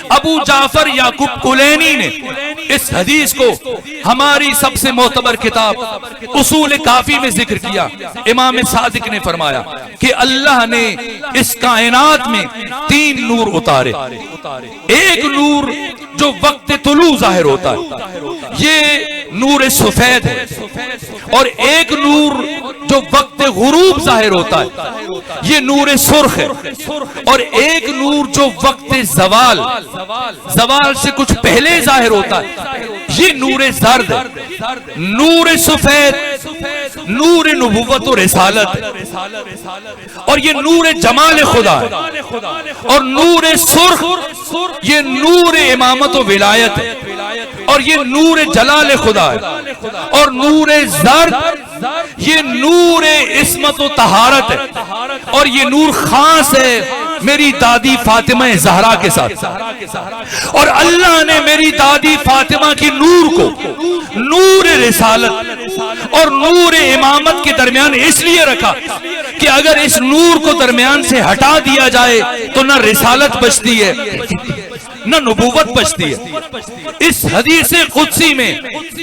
ابو جعفر یعقوب کلینی نے اس حدیث کو ہماری سب سے معتبر کتاب اصول کافی میں ذکر کیا۔ امام صادق نے فرمایا کہ اللہ نے اس کائنات میں 3 نور اتارے۔ ایک نور جو وقت طلوع ظاہر ہوتا ہے، یہ نور سفید ہے، اور ایک نور جو وقت غروب ظاہر ہوتا ہے، یہ نور سرخ ہے، اور ایک نور جو وقت زوال سے کچھ پہلے ظاہر ہوتا ہے، یہ نور زرد، نور سفید، نور نبوت و رسالت، اور یہ نور جمال خدا ہے، اور نور سرخ یہ نور امامت و ولایت ہے، اور یہ نور جلال خدا ہے، اور نور زرد یہ نور عصمت و طہارت ہے، اور یہ نور خاص ہے میری دادی فاطمہ زہرا کے ساتھ۔ اور اللہ نے میری دادی فاطمہ کی نور کو نور رسالت اور نور امامت کے درمیان اس لیے رکھا کہ اگر اس نور کو درمیان سے ہٹا دیا جائے تو نہ رسالت بچتی ہے نہ نبوت بچتی ہے۔ اس حدیث قدسی میں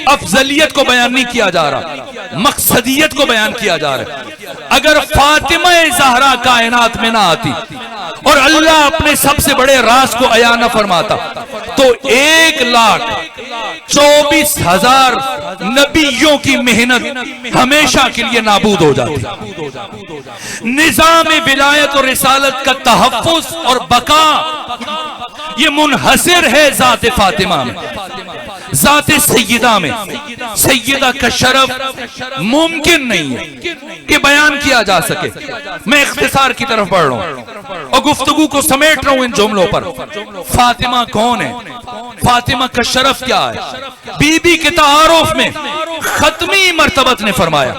افضلیت کو بیان نہیں کیا جا رہا، مقصدیت کو بیان کیا جا رہا ہے۔ اگر فاطمہ زہرا کائنات میں نہ آتی اور اللہ اپنے سب سے بڑے راز کو عیاں نہ فرماتا تو 1,24,000 نبیوں کی محنت ہمیشہ کے لیے نابود ہو جاتی۔ نظام ولایت اور رسالت کا تحفظ اور بقا یہ منحصر ہے ذات فاطمہ میں، ذات سیدہ میں۔ سیدہ کا شرف ممکن نہیں ہے کہ بیان کیا جا سکے۔ میں اختصار کی طرف بڑھ رہا ہوں اور گفتگو کو سمیٹ رہا ہوں ان جملوں پر۔ فاطمہ کون ہے؟ فاطمہ کا شرف کیا ہے؟ بی بی کے تعارف میں ختمی مرتبت نے فرمایا،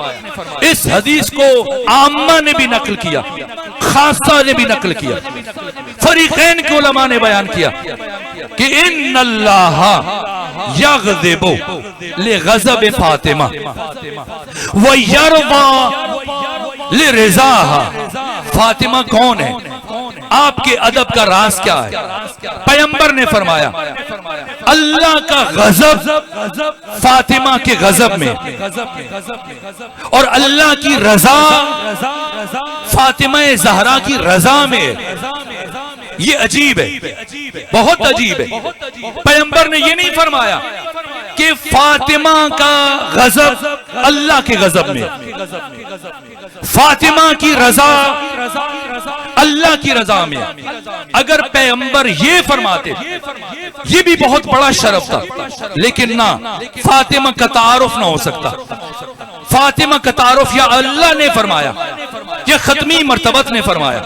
اس حدیث کو عامہ نے بھی نقل کیا، خاصہ نے بھی نقل کیا، فریقین کے علماء نے بیان کیا کہ ان اللہ یغضب لغضب فاطمہ ویرضی لرضاها۔ فاطمہ کون ہے؟ آپ کے ادب کا راز کیا ہے؟ پیغمبر نے فرمایا اللہ کا غضب فاطمہ کے غضب میں، اور اللہ کی رضا فاطمہ زہرا کی رضا میں۔ یہ عجیب ہے، بہت عجیب ہے۔ پیغمبر نے یہ نہیں فرمایا کہ فاطمہ کا غضب اللہ کے غضب میں، فاطمہ کی رضا اللہ کی رضا میں۔ اگر پیغمبر یہ فرماتے یہ بھی بہت بڑا شرف تھا، لیکن نہ، فاطمہ کا تعارف نہ ہو سکتا۔ فاطمہ کا تعارف یا اللہ نے فرمایا یا ختمی مرتبت نے فرمایا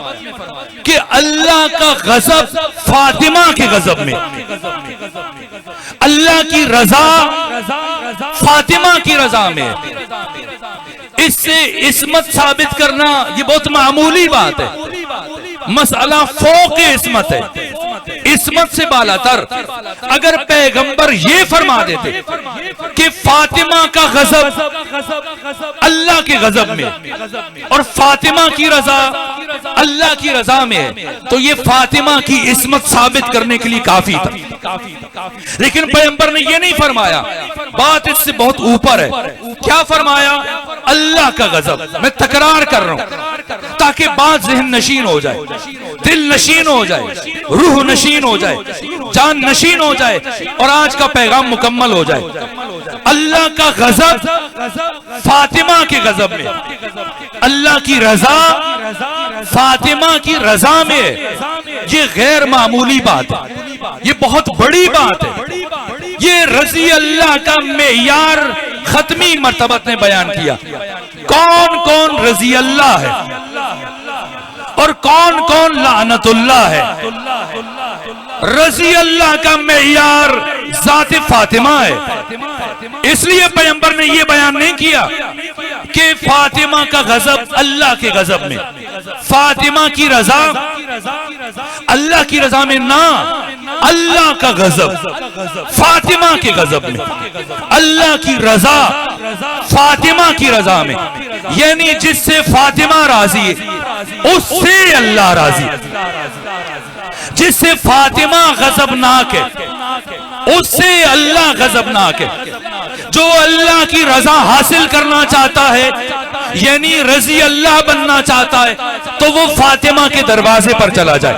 کہ اللہ کا غضب فاطمہ کے غضب میں، اللہ کی رضا فاطمہ کی رضا میں۔ اس سے عصمت ثابت کرنا یہ بہت معمولی بات ہے، مسئلہ فوق عصمت ہے، عصمت سے بالا تر۔ اگر پیغمبر یہ فرما دیتے کہ فاطمہ کا غضب اللہ کے غضب میں اور فاطمہ کی رضا اللہ کی رضا میں ہے تو یہ فاطمہ کی عصمت ثابت کرنے کے لیے کافی تھا، لیکن پیغمبر نے یہ نہیں فرمایا، بات اس سے بہت اوپر ہے۔ کیا فرمایا؟ اللہ کا غضب۔ میں تکرار کر رہا ہوں تاکہ بات ذہن نشین ہو جائے، دل نشین ہو جائے، روح نشین ہو جائے، جان نشین ہو جائے، اور آج کا پیغام مکمل ہو جائے۔ اللہ کا غضب فاطمہ کے غضب میں، اللہ کی رضا فاطمہ کی رضا میں۔ یہ غیر معمولی بات ہے، یہ بہت بڑی بات ہے۔ یہ رضی اللہ کا معیار ختمی مرتبت نے بیان کیا۔ کون کون رضی اللہ ہے اور کون کون لعنت اللہ ہے؟ رضی اللہ کا معیار ذات فاطمہ ہے۔ اس لیے پیغمبر نے یہ بیان نہیں کیا کہ فاطمہ کا غضب اللہ کے غضب میں، فاطمہ کی رضا اللہ کی رضا میں، نہ، اللہ کا غضب فاطمہ کے غضب میں، اللہ کی رضا فاطمہ کی رضا میں۔ یعنی جس سے فاطمہ راضی ہے اس سے اللہ راضی، جس سے فاطمہ غضبناک ہے اس سے اللہ غضبناک ہے۔ جو اللہ کی رضا حاصل کرنا چاہتا ہے یعنی رضی اللہ بننا چاہتا ہے تو وہ فاطمہ کے دروازے پر چلا جائے۔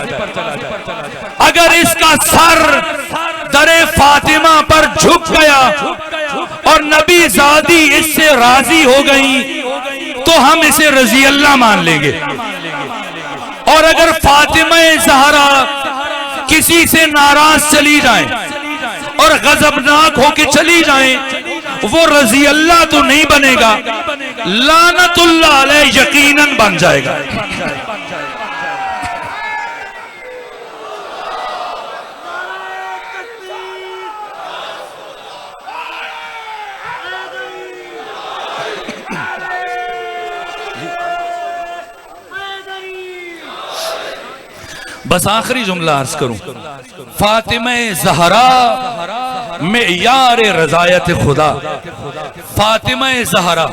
اگر اس کا سر در فاطمہ پر جھک گیا اور نبی زادی اس سے راضی ہو گئی تو ہم اسے رضی اللہ مان لیں گے، اور اگر فاطمہ زہرا کسی سے ناراض چلی جائیں اور غضبناک ہو کے چلی جائیں، وہ رضی اللہ تو نہیں بنے گا، لعنت اللہ علیہ یقیناً بن جائے گا۔ بس آخری جملہ عرض کروں، فاطمہ زہرا معیار رضایت خدا، فاطمہ زہرا،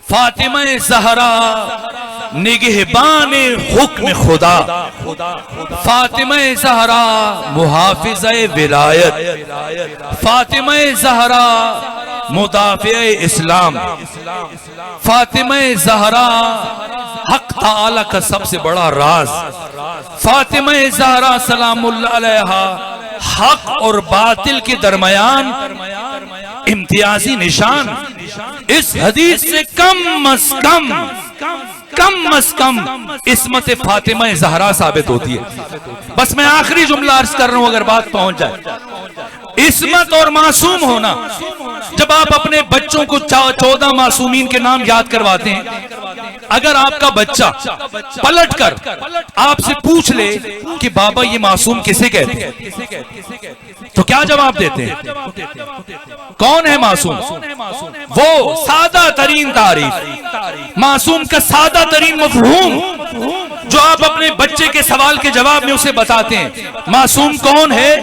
فاطمہ زہرا نگہبان حکم خدا، فاطمہ زہرا محافظہ ولایت، فاطمہ زہرا مدافع اسلام، فاطمہ زہرا حق تعالی کا سب سے بڑا راز، فاطمہ زہرا سلام اللہ علیہا حق اور باطل کے درمیان امتیازی نشان، اس حدیث سے کم از کم عصمت فاطمہ زہرا ثابت ہوتی ہے۔ بس میں آخری جملہ عرض کر رہا ہوں اگر بات پہنچ جائے، عصمت اور معصوم ہونا، جب آپ اپنے بچوں کو 14 معصومین کے نام یاد کرواتے ہیں، اگر آپ کا بچہ پلٹ کر آپ سے پوچھ لے کہ بابا یہ معصوم کسے کہتے ہیں، تو کیا جواب دیتے ہیں؟ کون ہے معصوم؟ وہ سادہ ترین تعریف، معصوم کا سادہ ترین مفہوم جو آپ اپنے بچے کے سوال کے جواب میں اسے بتاتے ہیں۔ معصوم کون ہے؟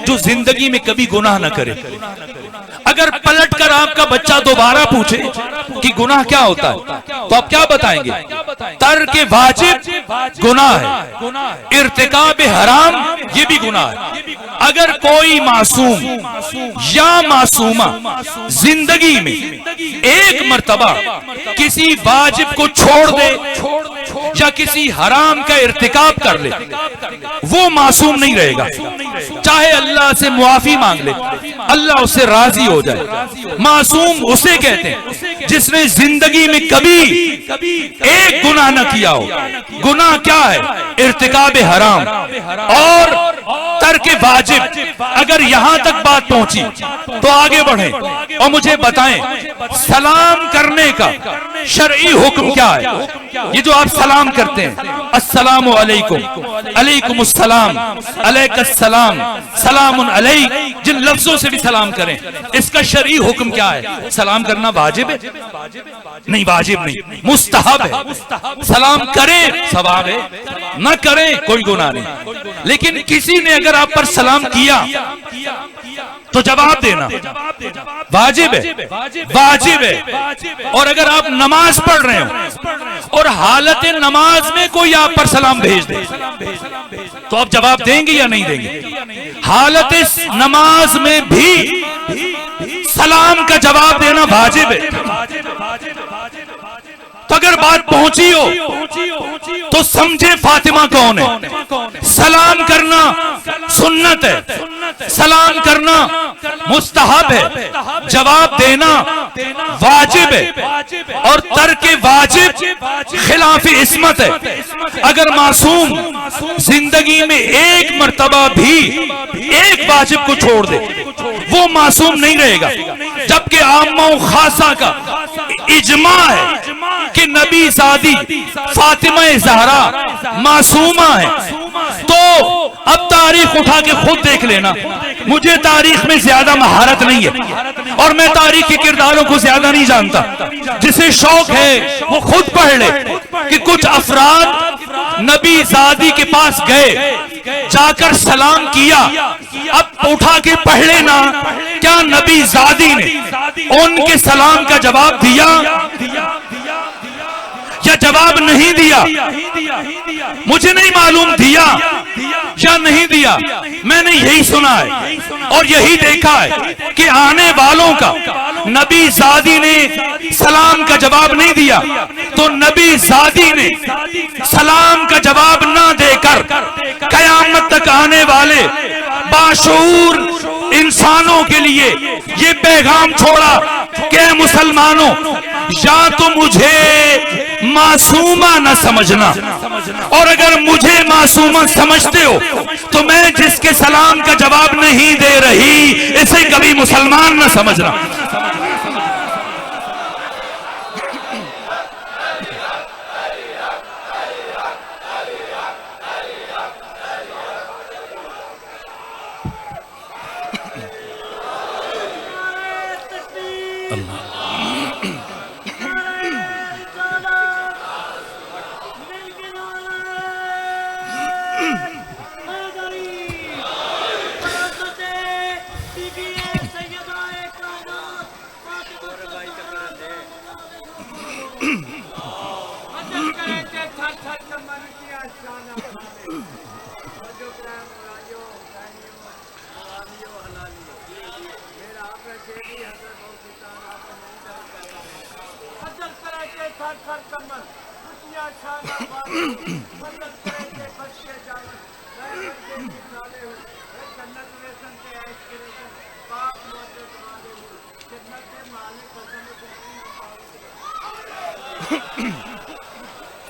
جو زندگی میں کبھی گناہ نہ کرے۔ اگر پلٹ کر آپ کا بچہ دوبارہ پوچھے کہ گناہ کیا ہوتا ہے تو آپ کیا بتائیں گے؟ ترک واجب گناہ ہے، ارتکاب حرام یہ بھی گناہ ہے۔ اگر کوئی معصوم یا معصومہ زندگی میں ایک مرتبہ کسی واجب کو چھوڑ دے یا کسی حرام کا ارتکاب کر لے، وہ معصوم نہیں رہے گا، چاہے اللہ سے معافی مانگ لے، اللہ اس سے راضی ہو جائے۔ معصوم اسے کہتے ہیں جس نے زندگی میں کبھی ایک گناہ نہ کیا ہو۔ گناہ کیا ہے؟ ارتکاب حرام اور ترک واجب۔ اگر یہاں تک بات پہنچی تو آگے بڑھیں اور مجھے بتائیں سلام کرنے کا شرعی حکم کیا ہے؟ یہ جو آپ سلام کرتے ہیں، السلام علیکم، علیکم السلام، علیک السلام، سلام علیک، جن لفظوں سے بھی سلام کریں، اس کا شرعی حکم کیا ہے؟ سلام کرنا واجب ہے؟ نہیں، واجب نہیں، مستحب ہے۔ سلام کریں ثواب ہے، نہ کریں کوئی گناہ نہیں۔ لیکن کسی نے اگر آپ پر سلام کیا تو جواب دینا واجب ہے، واجب ہے۔ اور اگر آپ نماز پڑھ رہے ہو اور حالت نماز میں کوئی آپ پر سلام بھیج دے تو آپ جواب دیں گے یا نہیں دیں گے؟ حالت نماز میں بھی سلام کا جواب دینا واجب ہے۔ تو اگر بات پہنچی ہو تو سمجھے فاطمہ کون ہے۔ سلام کرنا سنت ہے، سلام کرنا مستحب ہے، جواب دینا واجب ہے، اور ترک واجب خلاف عصمت ہے۔ اگر معصوم زندگی میں ایک مرتبہ بھی ایک واجب کو چھوڑ دے وہ معصوم نہیں رہے گا، جبکہ عامہ و خاصہ کا اجماع ہے کہ نبی زادی فاطمہ زہرا معصومہ ہے۔ تو اب تاریخ اٹھا کے خود دیکھ لینا، مجھے تاریخ میں زیادہ مہارت نہیں ہے اور میں تاریخ کے کرداروں کو زیادہ نہیں جانتا، جسے شوق ہے وہ خود پڑھ لے کہ کچھ افراد نبی زادی کے پاس گئے، جا کر سلام کیا، اب اٹھا کے پڑھ لینا کیا نبی زادی نے ان کے سلام کا جواب دیا یا جواب نہیں دیا؟ مجھے نہیں معلوم دیا یا نہیں دیا، میں نے یہی سنا ہے اور یہی دیکھا ہے کہ آنے والوں کا نبی زادی نے سلام کا جواب نہیں دیا تو نبی زادی نے سلام کا جواب نہ دے کر قیامت تک آنے والے باشعور انسانوں کے لیے یہ پیغام چھوڑا کہ مسلمانوں یا تو مجھے معصومہ نہ سمجھنا، اور اگر مجھے معصومہ سمجھتے ہو تو میں جس کے سلام کا جواب نہیں دے رہی اسے کبھی مسلمان نہ سمجھنا۔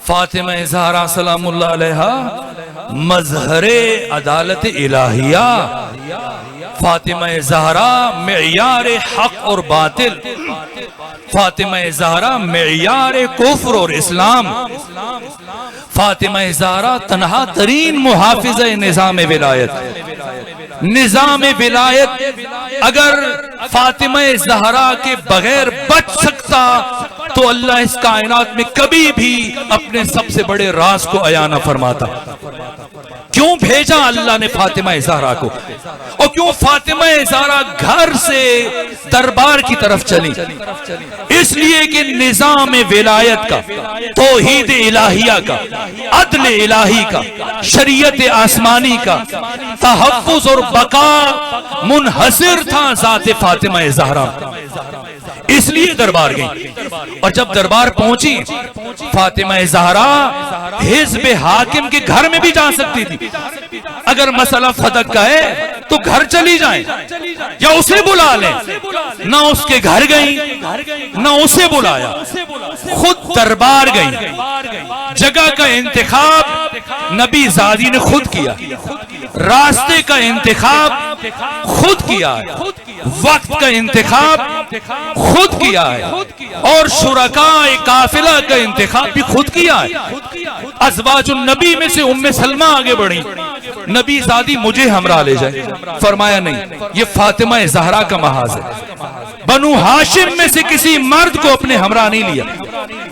فاطمہ زہرا سلام اللہ علیہا مظہر عدالت الہیہ، فاطمہ زہرا معیار حق اور باطل، فاطمہ زہرا معیار کفر اور اسلام، فاطمہ زہرا تنہا ترین محافظ نظام ولایت۔ نظام ولایت اگر فاطمہ زہرا کے بغیر بچ سکتا تو اللہ اس کائنات میں کبھی بھی اپنے سب سے بڑے راز کو عیاں نہ فرماتا۔ کیوں بھیجا اللہ نے فاطمہ زہرا کو، اور کیوں فاطمہ زہرا گھر سے دربار کی طرف چلی؟ اس لیے کہ نظام ولایت کا، توحید الہیہ کا، عدل الہی کا، شریعت آسمانی کا تحفظ اور بقا منحصر تھا ذات فاطمہ زہرا، اس لیے دربار گئی۔ اور جب دربار پہنچی فاطمہ زہرا حزب حاکم کے گھر میں بھی جا سکتی تھی، اگر مسئلہ فتق کا ہے تو گھر چلی جائیں یا اسے بلا لیں، نہ اس کے گھر گئی نہ اسے بلایا، خود دربار گئی۔ جگہ کا انتخاب نبی زادی نے خود کیا، راستے کا انتخاب خود کیا ہے، وقت کا انتخاب خود کیا ہے، اور شرکاء قافلہ کا انتخاب بھی خود کیا ہے۔ ازواج النبی میں سے ام سلمہ آگے بڑھی، نبی زادی مجھے ہمراہ لے جائے، فرمایا نہیں، یہ فاطمہ زہرا کا محاذ ہے۔ بنو ہاشم میں سے کسی مرد کو اپنے ہمراہ نہیں لیا،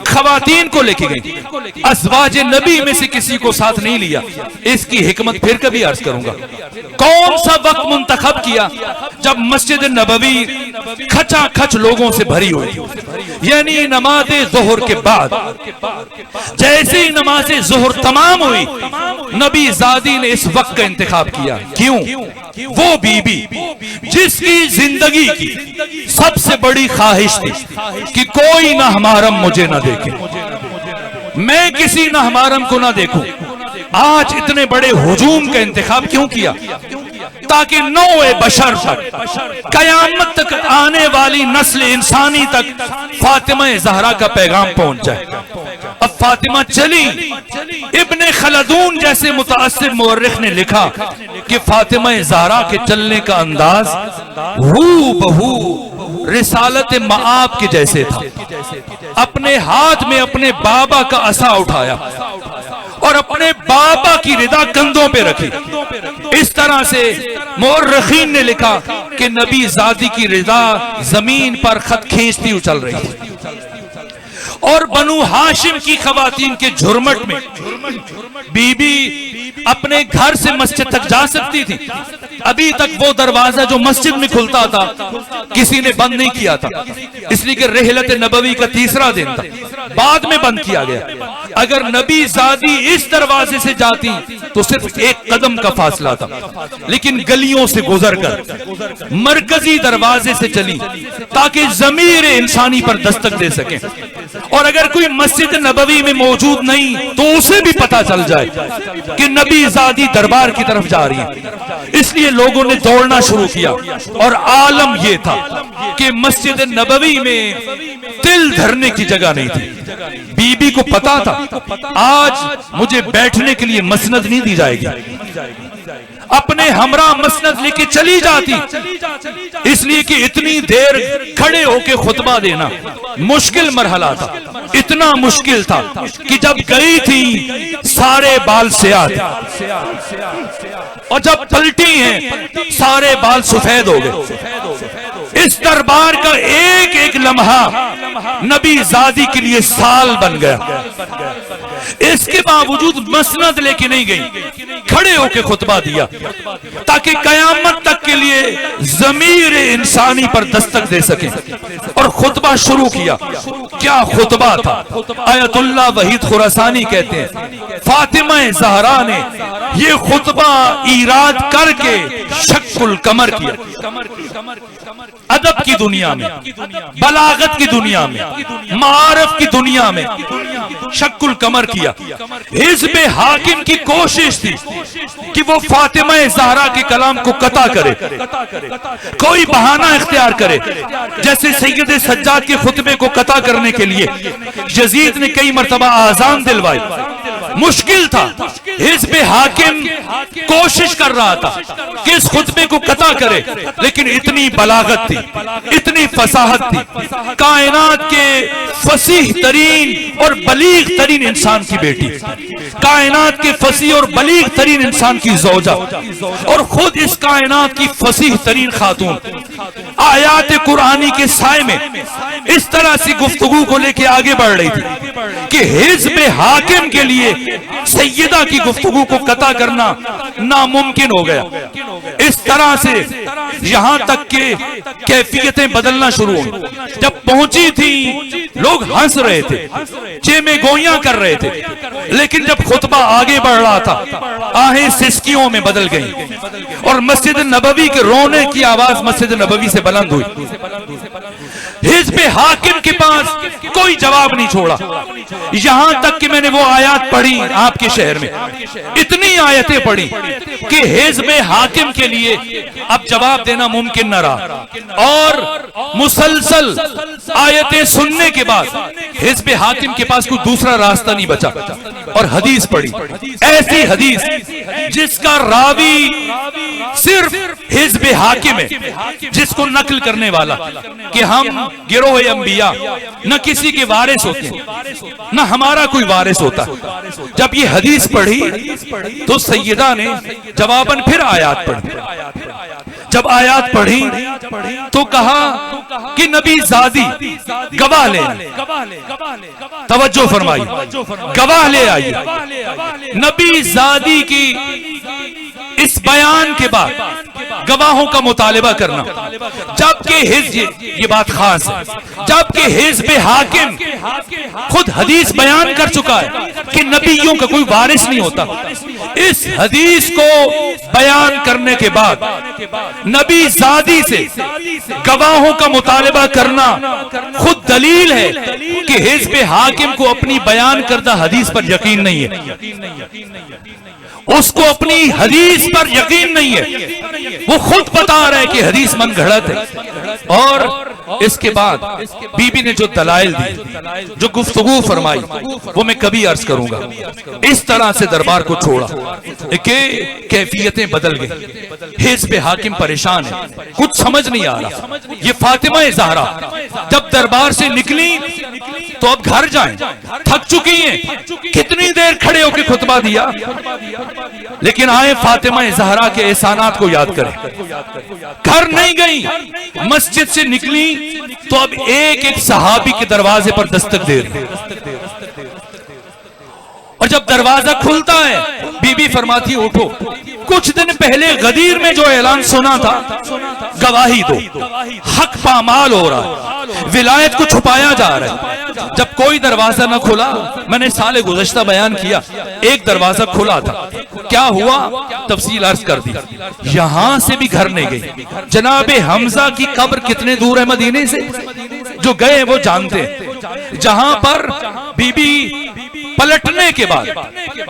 خواتین کو لے کے گئی، ازواج نبی میں سے کسی کو ساتھ نہیں لیا۔ اس کی حکمت پھر کبھی عرض کروں گا۔ کون سا وقت منتخب کیا؟ جب مسجد نبوی کھچا کھچ لوگوں سے بھری ہوئی، یعنی نماز ظہر کے بعد جیسے ہی نماز ظہر تمام ہوئی نبی زادی نے اس وقت کا انتخاب کیا۔ کیوں؟ وہ بی بی جس کی زندگی کی سب سے بڑی خواہش تھی کہ کوئی نہ محرم مجھے نہ دیکھے، میں کسی نہ محرم کو نہ دیکھوں، آج اتنے بڑے ہجوم کا انتخاب کیوں کیا؟ تاکہ نوع بشر تک، قیامت تک آنے والی نسل انسانی تک فاطمہ زہرا کا پیغام پہنچ جائے۔ اب فاطمہ چلی، ابن خلدون جیسے متعصب مورخ نے لکھا کہ فاطمہ زہرا کے چلنے کا انداز ہو بہو رسالت مآب کے جیسے تھا۔ اپنے ہاتھ میں اپنے بابا کا عصا اٹھایا اور اپنے بابا کی ردا کندھوں پہ رکھی۔ اس طرح سے مورخین نے لکھا کہ نبی زادی کی ردا زمین پر خط کھینچتی اچل رہی تھی، اور بنو ہاشم کی خواتین کے جھرمٹ میں بی بی اپنے گھر سے مسجد تک جا سکتی تھی۔ ابھی تک وہ دروازہ جو مسجد میں کھلتا تھا کسی نے بند نہیں کیا تھا، اس لیے کہ رحلت نبوی کا تیسرا دن تھا، بعد میں بند کیا گیا۔ اگر نبی زادی اس دروازے سے جاتی تو صرف ایک قدم کا فاصلہ تھا، لیکن گلیوں سے گزر کر مرکزی دروازے سے چلی تاکہ ضمیر انسانی پر دستک دے سکیں، اور اگر کوئی مسجد نبوی میں موجود نہیں تو اسے بھی پتا چل جائے کہ نبی زادی دربار کی طرف جا رہی ہے۔ اس لیے لوگوں نے دوڑنا شروع کیا، اور عالم یہ تھا کہ مسجد نبوی میں تل دھرنے کی جگہ نہیں تھی۔ بی بی کو پتا تھا آج مجھے بیٹھنے کے لیے مسند نہیں دی جائے گی، اپنے ہمراہ مسند لے کے چلی جاتی، اس لیے کہ اتنی دیر کھڑے ہو کے خطبہ دینا مشکل مرحلہ تھا، اتنا مشکل تھا کہ جب گئی تھی سارے بال سیاہ تھے اور جب پلٹی ہیں سارے بال سفید ہو گئے۔ اس دربار کا ایک ایک لمحہ نبی زادی کے لیے سال بن گیا، اس کے باوجود مسند لے کے نہیں گئی، کھڑے ہو کے خطبہ دیا تاکہ قیامت تک کے لیے ضمیر انسانی پر دستک دے سکیں، اور خطبہ شروع کیا۔ کیا خطبہ تھا! آیت اللہ وحید خراسانی کہتے ہیں فاطمہ زہرا نے یہ خطبہ ایراد کر کے شق القمر کیا، ادب کی دنیا میں، بلاغت کی دنیا میں، معارف کی دنیا میں شق القمر کیا۔ حزب حاکم کی کوشش تھی کہ وہ فاطمہ زہرا کے کلام کو قطع کرے، کوئی بہانہ اختیار کرے، جیسے سید سجاد کے خطبے کو قطع کرنے کے لیے یزید نے کئی مرتبہ آذان دلوائی۔ مشکل تھا، حزب حاکم کوشش کر رہا تھا کہ اس خطبے کو قطع کرے، لیکن اتنی بلاغت تھی، اتنی فصاحت تھی، کائنات کے فصیح ترین اور بلیغ ترین انسان کی بیٹی، کائنات کے فصیح اور بلیغ ترین انسان کی زوجہ، اور خود اس کائنات کی فصیح ترین خاتون آیات قرآنی کے سائے میں اس طرح سی گفتگو کو لے کے آگے بڑھ رہی تھی کہ حزب حاکم کے لیے سیدہ کی گفتگو کو قطع کرنا ناممکن ہو گیا۔ اس طرح سے یہاں تک کہ کیفیتیں بدلنا شروع ہوئی۔ جب پہنچی تھی لوگ ہنس رہے تھے، چیمے گوئیاں کر رہے تھے، لیکن جب خطبہ آگے بڑھ رہا تھا آہیں سسکیوں میں بدل گئیں، اور مسجد نبوی کے رونے کی آواز مسجد نبوی سے بلند ہوئی۔ حزب حاکم کے پاس کوئی جواب نہیں چھوڑا، یہاں تک کہ میں نے وہ آیات پڑھی آپ کے شہر میں، اتنی آیتیں پڑھی کہ حزب حاکم کے لیے اب جواب دینا ممکن نہ رہا، اور مسلسل آیتیں سننے کے بعد حزب حاکم کے پاس کوئی دوسرا راستہ نہیں بچا، اور حدیث پڑھی، ایسی حدیث جس کا راوی صرف حزب حاکم ہے، جس کو نقل کرنے والا کہ ہم گروہ انبیاء نہ کسی کے وارث ہوتے ہیں نہ ہمارا کوئی وارث ہوتا۔ جب یہ حدیث پڑھی تو سیدہ نے جواباً پھر آیات پڑھی، جب آیات پڑھی تو کہا کہ نبی زادی گواہ لے، توجہ فرمائی، گواہ لے آئی۔ نبی زادی کی اس بیان کے بعد گواہوں کا مطالبہ کرنا، جبکہ یہ بات خاص ہے، جبکہ حزب حاکم خود حدیث بیان کر چکا ہے کہ نبیوں کا کوئی وارث نہیں ہوتا، اس حدیث کو بیان کرنے کے بعد نبی زادی سے گواہوں کا مطالبہ کرنا خود دلیل ہے کہ حزب حاکم کو اپنی بیان کردہ حدیث پر یقین نہیں ہے، اس کو اپنی حدیث پر یقین نہیں ہے، وہ خود بتا رہے کہ حدیث من گھڑت ہے۔ اور اس کے بعد بی بی نے جو دلائل دی، جو گفتگو فرمائی، وہ میں کبھی عرض کروں گا۔ اس طرح سے دربار کو چھوڑا کہ کیفیتیں بدل گئی، حزب حاکم پریشان ہے، کچھ سمجھ نہیں آ رہا۔ یہ فاطمہ زہرا جب دربار سے نکلی تو اب گھر جائیں، تھک چکی ہیں، کتنی دیر کھڑے ہو کے خطبہ دیا، لیکن آئے فاطمہ زہرا کے احسانات کو یاد کریں۔ گھر نہیں گئی، مسجد سے نکلی تو اب ایک ایک صحابی کے دروازے پر دستک دے رہے، اور جب دروازہ کھلتا ہے بی بی فرماتی اٹھو، کچھ دن پہلے غدیر میں جو اعلان سنا تھا گواہی دو، حق پامال ہو رہا ہے، ولایت کو چھپایا جا رہا ہے۔ جب کوئی دروازہ نہ کھلا، میں نے سال گزشتہ بیان کیا، ایک دروازہ کھلا تھا، کیا ہوا تفصیل عرض کر دی، یہاں سے بھی گھر نہیں گئی۔ جناب حمزہ کی قبر کتنے دور ہے مدینے سے، جو گئے وہ جانتے ہیں، جہاں پر بی بی پلٹنے کے بعد،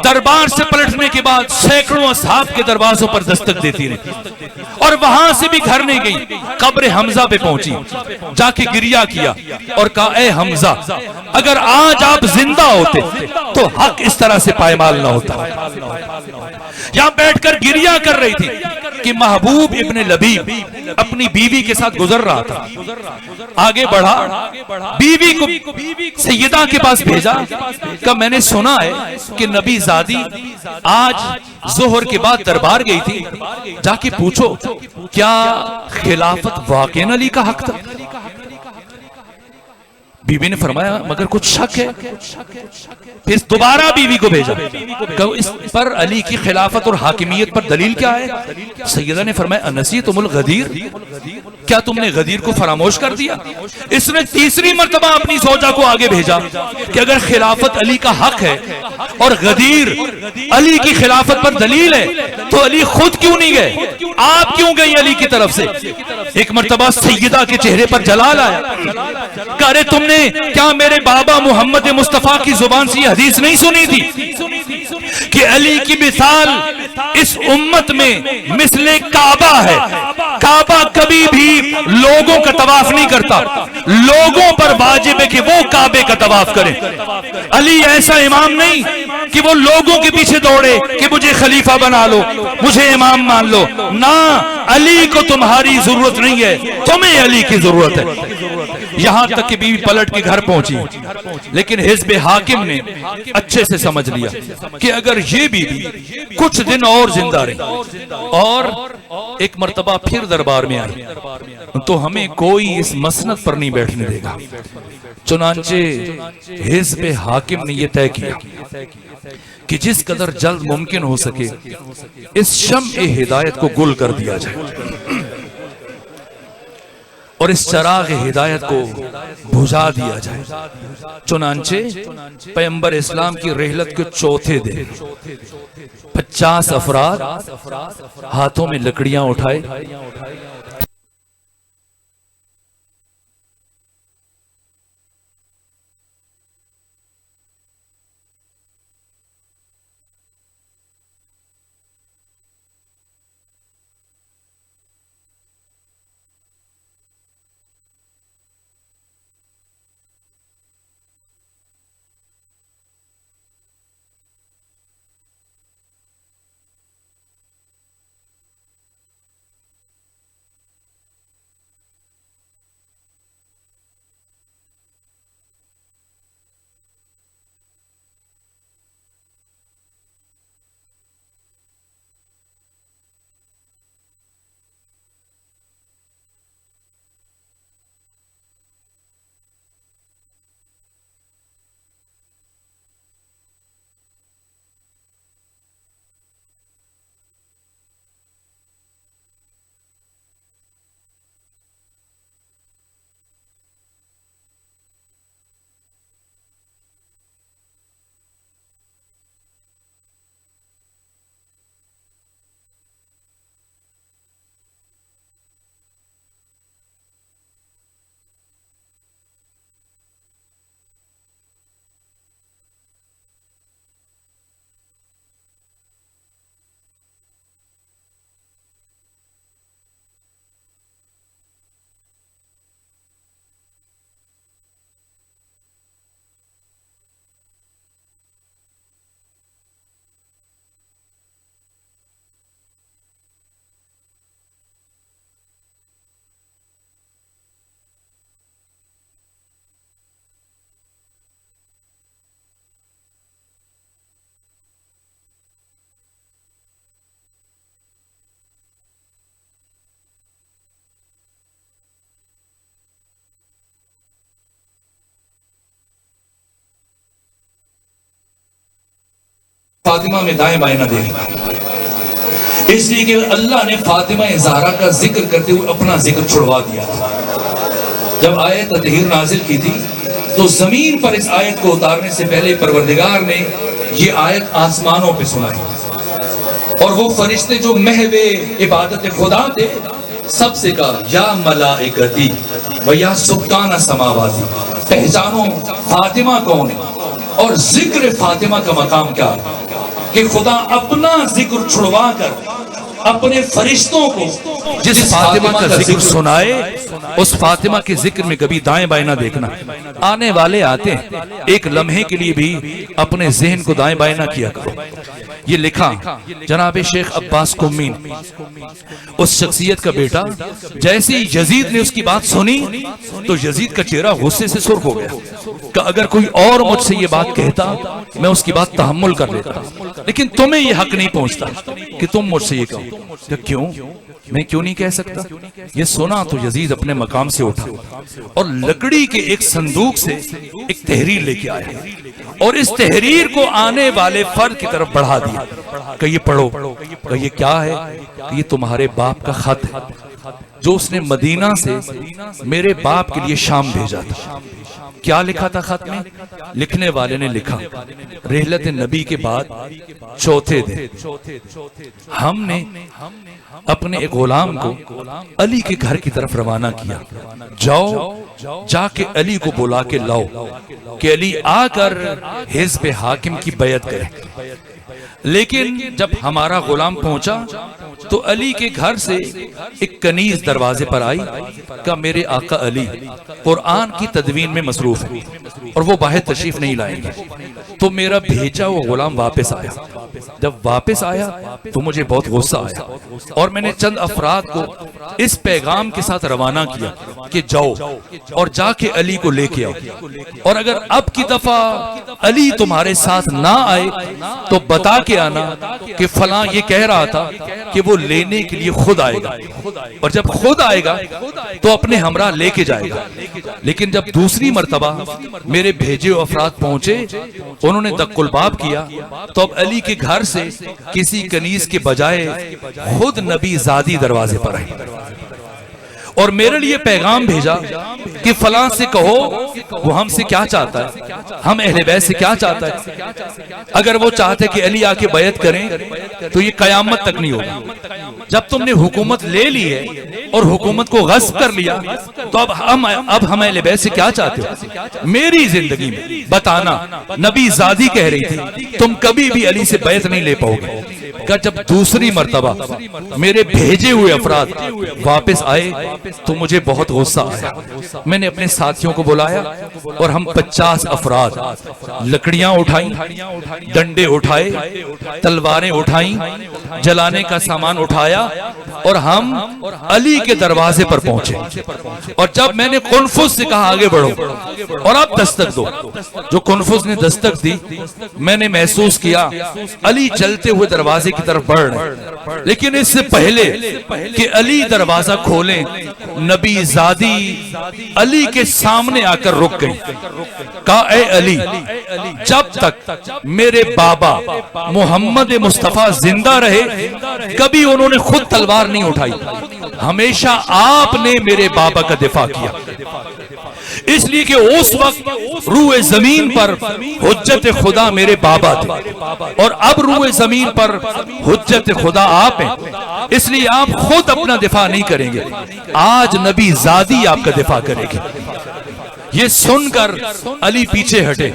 دربار سے پلٹنے کے بعد سینکڑوں اصحاب کے دروازوں پر دستک دیتی رہی، اور وہاں سے بھی گھر نہیں گئی، قبر حمزہ پہ پہنچی، جا کے گریہ کیا اور کہا اے حمزہ اگر آج آپ زندہ ہوتے تو حق اس طرح سے پائمال نہ ہوتا۔ یہاں بیٹھ کر گریہ کر رہی تھی کہ محبوب ابن لبیب اپنی بیوی کے ساتھ گزر رہا تھا، آگے بڑھا، بیوی کو سیدہ کے پاس بھیجا، کہ میں نے سنا ہے کہ نبی زادی آج ظہر کے بعد دربار گئی تھی، جا کے پوچھو کیا خلافت واقعاً علی کا حق تھا؟ بیوی نے فرمایا مگر کچھ شک ہے، پھر دوبارہ بیوی کو بھیجا کہ اس پر علی کی خلافت اور حاکمیت پر دلیل کیا ہے؟ سیدہ نے فرمایا انسیتم الغدیر، کیا تم نے غدیر کو فراموش کر دیا؟ اس نے تیسری مرتبہ اپنی زوجہ کو آگے بھیجا کہ اگر خلافت علی کا حق ہے اور غدیر علی کی خلافت پر دلیل ہے تو علی خود کیوں نہیں گئے؟ آپ کیوں گئی علی کی طرف سے؟ ایک مرتبہ سیدہ کے چہرے پر جلال آیا کہ ارے تم نے کیا میرے بابا محمد مصطفیٰ کی زبان سے یہ حدیث نہیں سنی تھی کہ علی کی مثال اس امت میں مثل کعبہ ہے، کعبہ کبھی بھی لوگوں کا طواف نہیں کرتا، لوگوں پر واجب ہے کہ وہ کعبے کا طواف کریں۔ علی ایسا امام نہیں کہ وہ لوگوں کے پیچھے دوڑے کہ مجھے خلیفہ بنا لو، مجھے امام مان لو، نہ، علی کو تمہاری ضرورت نہیں ہے، تمہیں علی کی ضرورت ہے۔ یہاں تک کہ بیوی پلٹ کے گھر پہنچی، لیکن حزب حاکم نے اچھے سے سمجھ لیا کہ اگر یہ بیوی کچھ دن اور زندہ رہی اور ایک مرتبہ پھر دربار میں آئی تو ہمیں کوئی اس مسند پر نہیں بیٹھنے دے گا۔ چنانچہ حزب حاکم نے یہ طے کیا کہ جس قدر جلد ممکن ہو سکے اس شمع ہدایت کو گل کر دیا جائے اور اس چراغ ہدایت کو بجھا دیا جائے۔ چنانچہ پیغمبر اسلام کی رحلت کے چوتھے دن 50 افراد ہاتھوں میں لکڑیاں اٹھائے، فاطمہ میں دائیں بائیں نہ دیکھنا، اس لیے کہ اللہ نے فاطمہ زہرا کا ذکر کرتے ہوئے اپنا ذکر چھڑوا دیا تھا۔ جب آیت تطہیر نازل کی تھی تو زمین پر اس آیت کو اتارنے سے پہلے پروردگار نے یہ آیت آسمانوں پہ سنائی، اور وہ فرشتے جو محو عبادت خدا تھے سب سے کہا یا ملائکتی و یا سکان سماواتی، پہچانو فاطمہ کون ہے، اور ذکر فاطمہ کا مقام کیا کہ خدا اپنا ذکر چھڑوا کر اپنے فرشتوں کو جس فاطمہ کا ذکر سنائے اس فاطمہ کے ذکر میں کبھی دائیں بائیں نہ دیکھنا. آنے والے آتے ہیں, ایک لمحے کے لیے بھی اپنے ذہن کو دائیں بائیں نہ کیا کرو. یہ لکھا جناب شیخ عباس قمی, اس شخصیت کا بیٹا, جیسے ہی یزید نے اس کی بات سنی تو یزید کا چہرہ غصے سے سرخ ہو گیا کہ اگر کوئی اور مجھ سے یہ بات کہتا میں اس کی بات تحمل کر لیتا, لیکن تمہیں یہ حق نہیں پہنچتا کہ تم مجھ سے یہ کہو. کیوں میں کیوں نہیں کہہ سکتا؟ یہ سنا تو یزید اپنے مقام سے اٹھا اور لکڑی کے ایک صندوق سے ایک تحریر لے کے آیا اور اس تحریر کو آنے والے فرد کی طرف بڑھا دیا کہ یہ پڑھو. کہ یہ کیا ہے؟ کہ یہ تمہارے باپ کا خط ہے جو اس نے مدینہ سے میرے باپ کے لیے شام بھیجا تھا. کیا لکھا تھا خط میں؟ لکھنے والے نے لکھا رحلت نبی کے بعد چوتھے دن ہم نے اپنے ایک غلام کو علی کے گھر کی طرف روانہ کیا, جاؤ جا کے علی کو بلا کے لاؤ کہ علی آ کر حزب حاکم کی بیعت کرے. لیکن جب ہمارا غلام پہنچا تو علی کے گھر سے ایک کنیز دروازے پر آئی کہ میرے آقا علی قرآن کی تدوین میں مصروف ہے اور وہ باہر تشریف نہیں لائیں گے. تو میرا بھیجا وہ غلام واپس آیا. جب واپس آیا تو مجھے بہت غصہ آیا اور میں نے چند افراد کو اس پیغام کے ساتھ روانہ کیا کہ جاؤ اور جا کے علی کو لے کے آؤ, اور اگر اب کی دفعہ علی تمہارے ساتھ نہ آئے تو بتا کے آنا کہ فلاں یہ کہہ رہا تھا کہ وہ لینے کے لیے خود آئے گا, اور جب خود آئے گا تو اپنے ہمراہ لے کے جائے گا. لیکن جب دوسری مرتبہ میرے بھیجے افراد پہنچے انہوں نے دق الباب کیا تو اب علی کے گھر سے کسی کنیز کے بجائے خود نبی زادی دروازے پر آئے اور میرے لیے پیغام بھیجا کہ فلاں سے کہو وہ ہم سے کیا چاہتا ہے, ہم اہل بیت سے کیا چاہتا ہے. اگر وہ چاہتے کہ علی آ کے بیعت کریں تو یہ قیامت تک نہیں ہوگا. جب تم نے حکومت لے لی ہے اور حکومت کو غصب کر لیا تو اب ہم اہل بیت سے کیا چاہتے ہو؟ میری زندگی میں بتانا. نبی زادی کہہ رہی تھی تم کبھی بھی علی سے بیعت نہیں لے پاؤ گے. کہ جب دوسری مرتبہ میرے بھیجے ہوئے افراد واپس آئے تو مجھے بہت غصہ آیا. میں نے اپنے ساتھیوں کو بلایا اور ہم 50 افراد لکڑیاں اٹھائیں, ڈنڈے اٹھائے, تلواریں اٹھائیں, جلانے کا سامان اٹھایا اور ہم علی کے دروازے پر پہنچے. اور جب میں نے قنفذ سے کہا آگے بڑھو اور اب دستک دو, جو قنفذ نے دستک دی میں نے محسوس کیا علی چلتے ہوئے دروازے کی طرف بڑھ رہے, لیکن اس سے پہلے کہ علی دروازہ کھولیں نبی زادی علی کے سامنے آ کر رک گئی. کہا اے علی, جب تک میرے بابا محمد مصطفیٰ زندہ رہے کبھی انہوں نے خود تلوار نہیں اٹھائی, ہمیشہ آپ نے میرے بابا کا دفاع کیا. اس لیے کہ اس وقت روئے زمین پر حجت خدا میرے بابا تھے اور اب روئے زمین پر حجت خدا آپ ہیں, اس لیے آپ خود اپنا دفاع نہیں کریں گے, آج نبی زادی آپ کا دفاع کرے گی. یہ سن کر علی پیچھے ہٹے,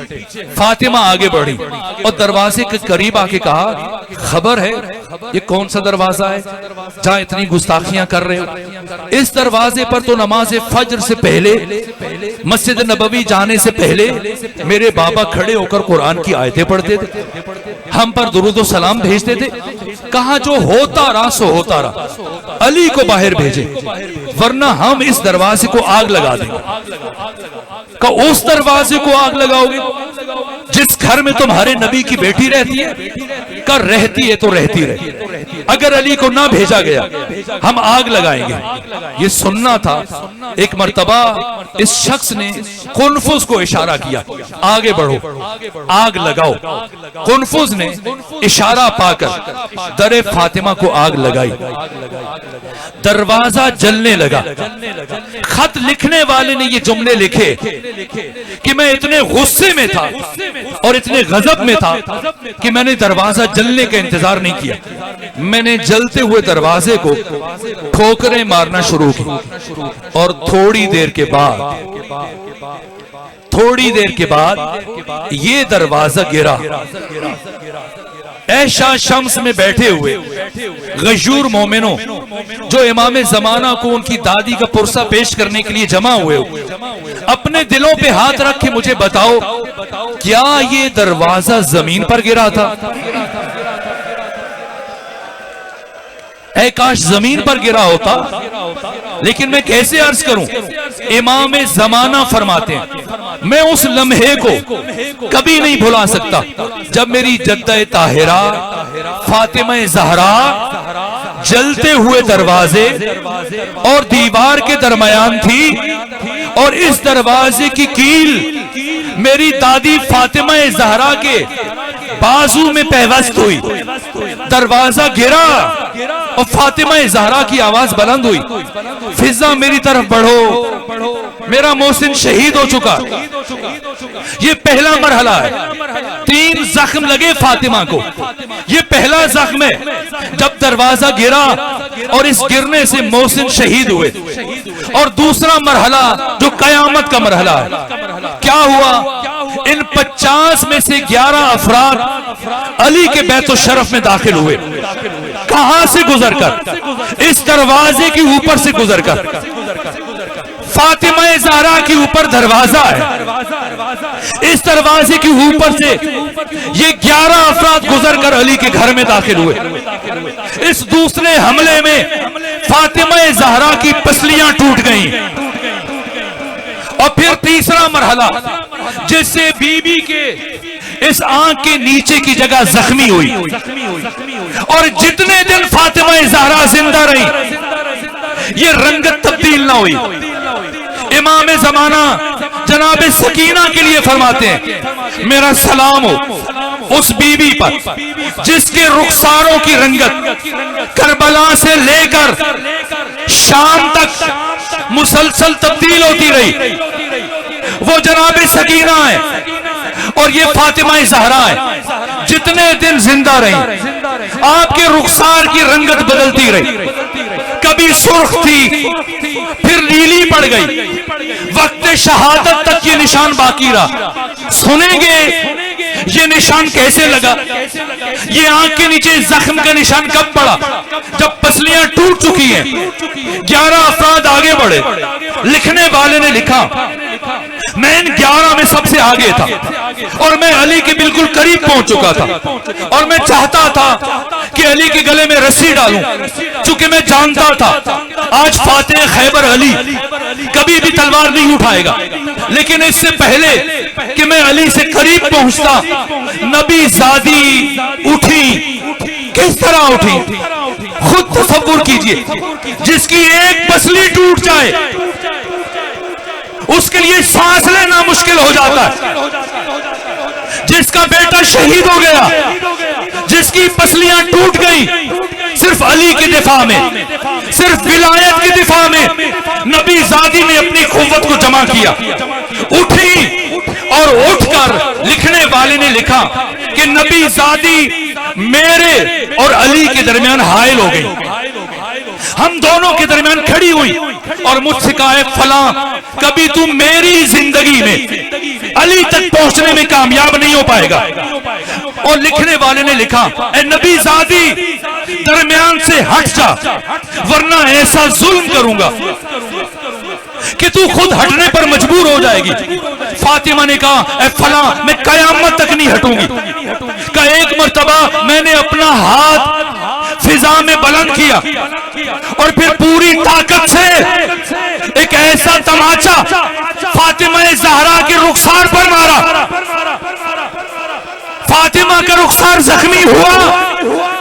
فاطمہ آگے بڑھی اور دروازے کے قریب آ کے کہا خبر ہے یہ کون سا دروازہ ہے جہاں اتنی گستاخیاں کر رہے ہو؟ اس دروازے پر تو نماز فجر سے پہلے مسجد نبوی جانے سے پہلے میرے بابا کھڑے ہو کر قرآن کی آیتیں پڑھتے تھے, ہم پر درود و سلام بھیجتے تھے. کہاں جو ہوتا رہا سو ہوتا رہا, علی کو باہر بھیجے ورنہ ہم اس دروازے کو آگ لگا دیں گے. کہ اس دروازے کو آگ لگاؤ گے جس گھر میں تمہارے نبی کی بیٹی رہتی ہے؟ کہ رہتی ہے تو رہتی رہے, اگر علی کو نہ بھیجا گیا ہم آگ لگائیں گے. یہ سننا تھا. ایک مرتبہ اس شخص نے قنفذ کو اشارہ کیا آگے بڑھو آگ لگاؤ. قنفذ نے اشارہ پا کر در فاطمہ کو آگ لگائی, دروازہ جلنے لگا. خط لکھنے والے نے یہ جملے لکھے کہ میں اتنے غصے میں تھا اور اتنے غضب میں تھا کہ میں نے دروازہ جلنے کا انتظار نہیں کیا, میں نے جلتے ہوئے دروازے کو ٹھوکریں مارنا شروع کی اور تھوڑی دیر کے بعد تھوڑی دیر کے بعد یہ دروازہ گرا. ایشا شمس میں بیٹھے ہوئے غیور مومنوں جو امام زمانہ کو ان کی دادی کا پرسہ پیش کرنے کے لیے جمع ہوئے اپنے دلوں پہ ہاتھ رکھ کے مجھے بتاؤ کیا یہ دروازہ زمین پر گرا تھا؟ اے کاش زمین پر گرا ہوتا. لیکن میں کیسے عرض کروں؟ امام زمانہ فرماتے ہیں میں اس لمحے کو کبھی نہیں بھلا سکتا جب میری جدہ طاہرہ فاطمہ زہرا جلتے ہوئے دروازے اور دیوار کے درمیان تھی اور اس دروازے کی کیل میری دادی فاطمہ زہرا کے بازو میں پیوست ہوئی. دروازہ گرا اور فاطمہ زہرا کی آواز بلند ہوئی فضا میری طرف بڑھو میرا محسن شہید ہو چکا. یہ پہلا مرحلہ ہے. 3 زخم لگے فاطمہ کو. یہ پہلا زخم ہے جب دروازہ گرا اور اس گرنے سے محسن شہید ہوئے. اور دوسرا مرحلہ جو قیامت کا مرحلہ ہے کیا ہوا؟ ان 50 میں سے 11 افراد علی کے بیت الشرف میں داخل ہوئے. کہاں سے گزر کر؟ اس دروازے کے اوپر سے گزر کر. فاطمہ زہرا کے اوپر دروازہ ہے. اس دروازے کے اوپر سے یہ 11 افراد گزر کر علی کے گھر میں داخل ہوئے. اس دوسرے حملے میں فاطمہ زہرا کی پسلیاں ٹوٹ گئیں. اور پھر تیسرا مرحلہ جس سے بی بی کے اس آنکھ کے نیچے کی جگہ زخمی ہوئی. اور جتنے دن فاطمہ زہرا زندہ رہی یہ رنگت تبدیل نہ ہوئی. امام زمانہ جناب سکینہ کے لیے فرماتے ہیں میرا سلام ہو اس بی بی پر جس کے رخساروں کی رنگت کربلا سے لے کر شام تک مسلسل تبدیل ہوتی رہی. وہ جناب سکینہ ہے اور یہ فاطمہ زہرا ہے. جتنے دن زندہ رہی آپ کے رخسار کی رنگت بدلتی رہی. کبھی سرخ تھی پھر نیلی پڑ گئی. وقت شہادت تک یہ نشان باقی رہا. سنیں گے یہ نشان کیسے لگا؟ یہ آنکھ کے نیچے زخم کا نشان کب پڑا؟ جب پسلیاں ٹوٹ چکی ہیں. 11 افراد آگے بڑھے. لکھنے والے نے لکھا میں ان 11 میں سب سے آگے تھا اور میں علی کے بالکل قریب پہنچ چکا تھا اور میں چاہتا تھا کہ علی کے گلے میں رسی ڈالوں چونکہ میں جانتا تھا آج فاتح خیبر علی کبھی بھی تلوار نہیں اٹھائے گا. لیکن اس سے پہلے کہ میں علی سے قریب پہنچتا نبی زادی اٹھی. کس طرح اٹھی؟ خود تصور کیجئے. جس کی ایک پسلی ٹوٹ جائے اس کے لیے سانس لینا مشکل ہو جاتا ہے. جس کا بیٹا شہید ہو گیا جس کی پسلیاں ٹوٹ گئی صرف علی کے دفاع میں صرف ولایت کے دفاع میں نبی زادی نے اپنی قوت کو جمع کیا. اٹھی اور اٹھ کر لکھنے والے نے لکھا کہ نبی زادی میرے اور علی کے درمیان حائل ہو گئی. ہم دونوں کے درمیان کھڑی ہوئی اور مجھ سے کہا ہے فلاں کبھی تم میری زندگی میں علی تک پہنچنے میں کامیاب نہیں ہو پائے گا. اور لکھنے والے نے لکھا اے نبی زادی درمیان سے ہٹ جا ورنہ ایسا ظلم کروں گا کہ تو خود ہٹنے پر مجبور ہو جائے گی. فاطمہ نے کہا اے فلاں میں قیامت تک نہیں ہٹوں گی. کہ ایک مرتبہ میں نے اپنا ہاتھ فضا میں بلند کیا اور پھر پوری طاقت سے ایک ایسا تماچا فاطمہ زہرا کے رخسار پر مارا. فاطمہ کا رخسار زخمی ہوا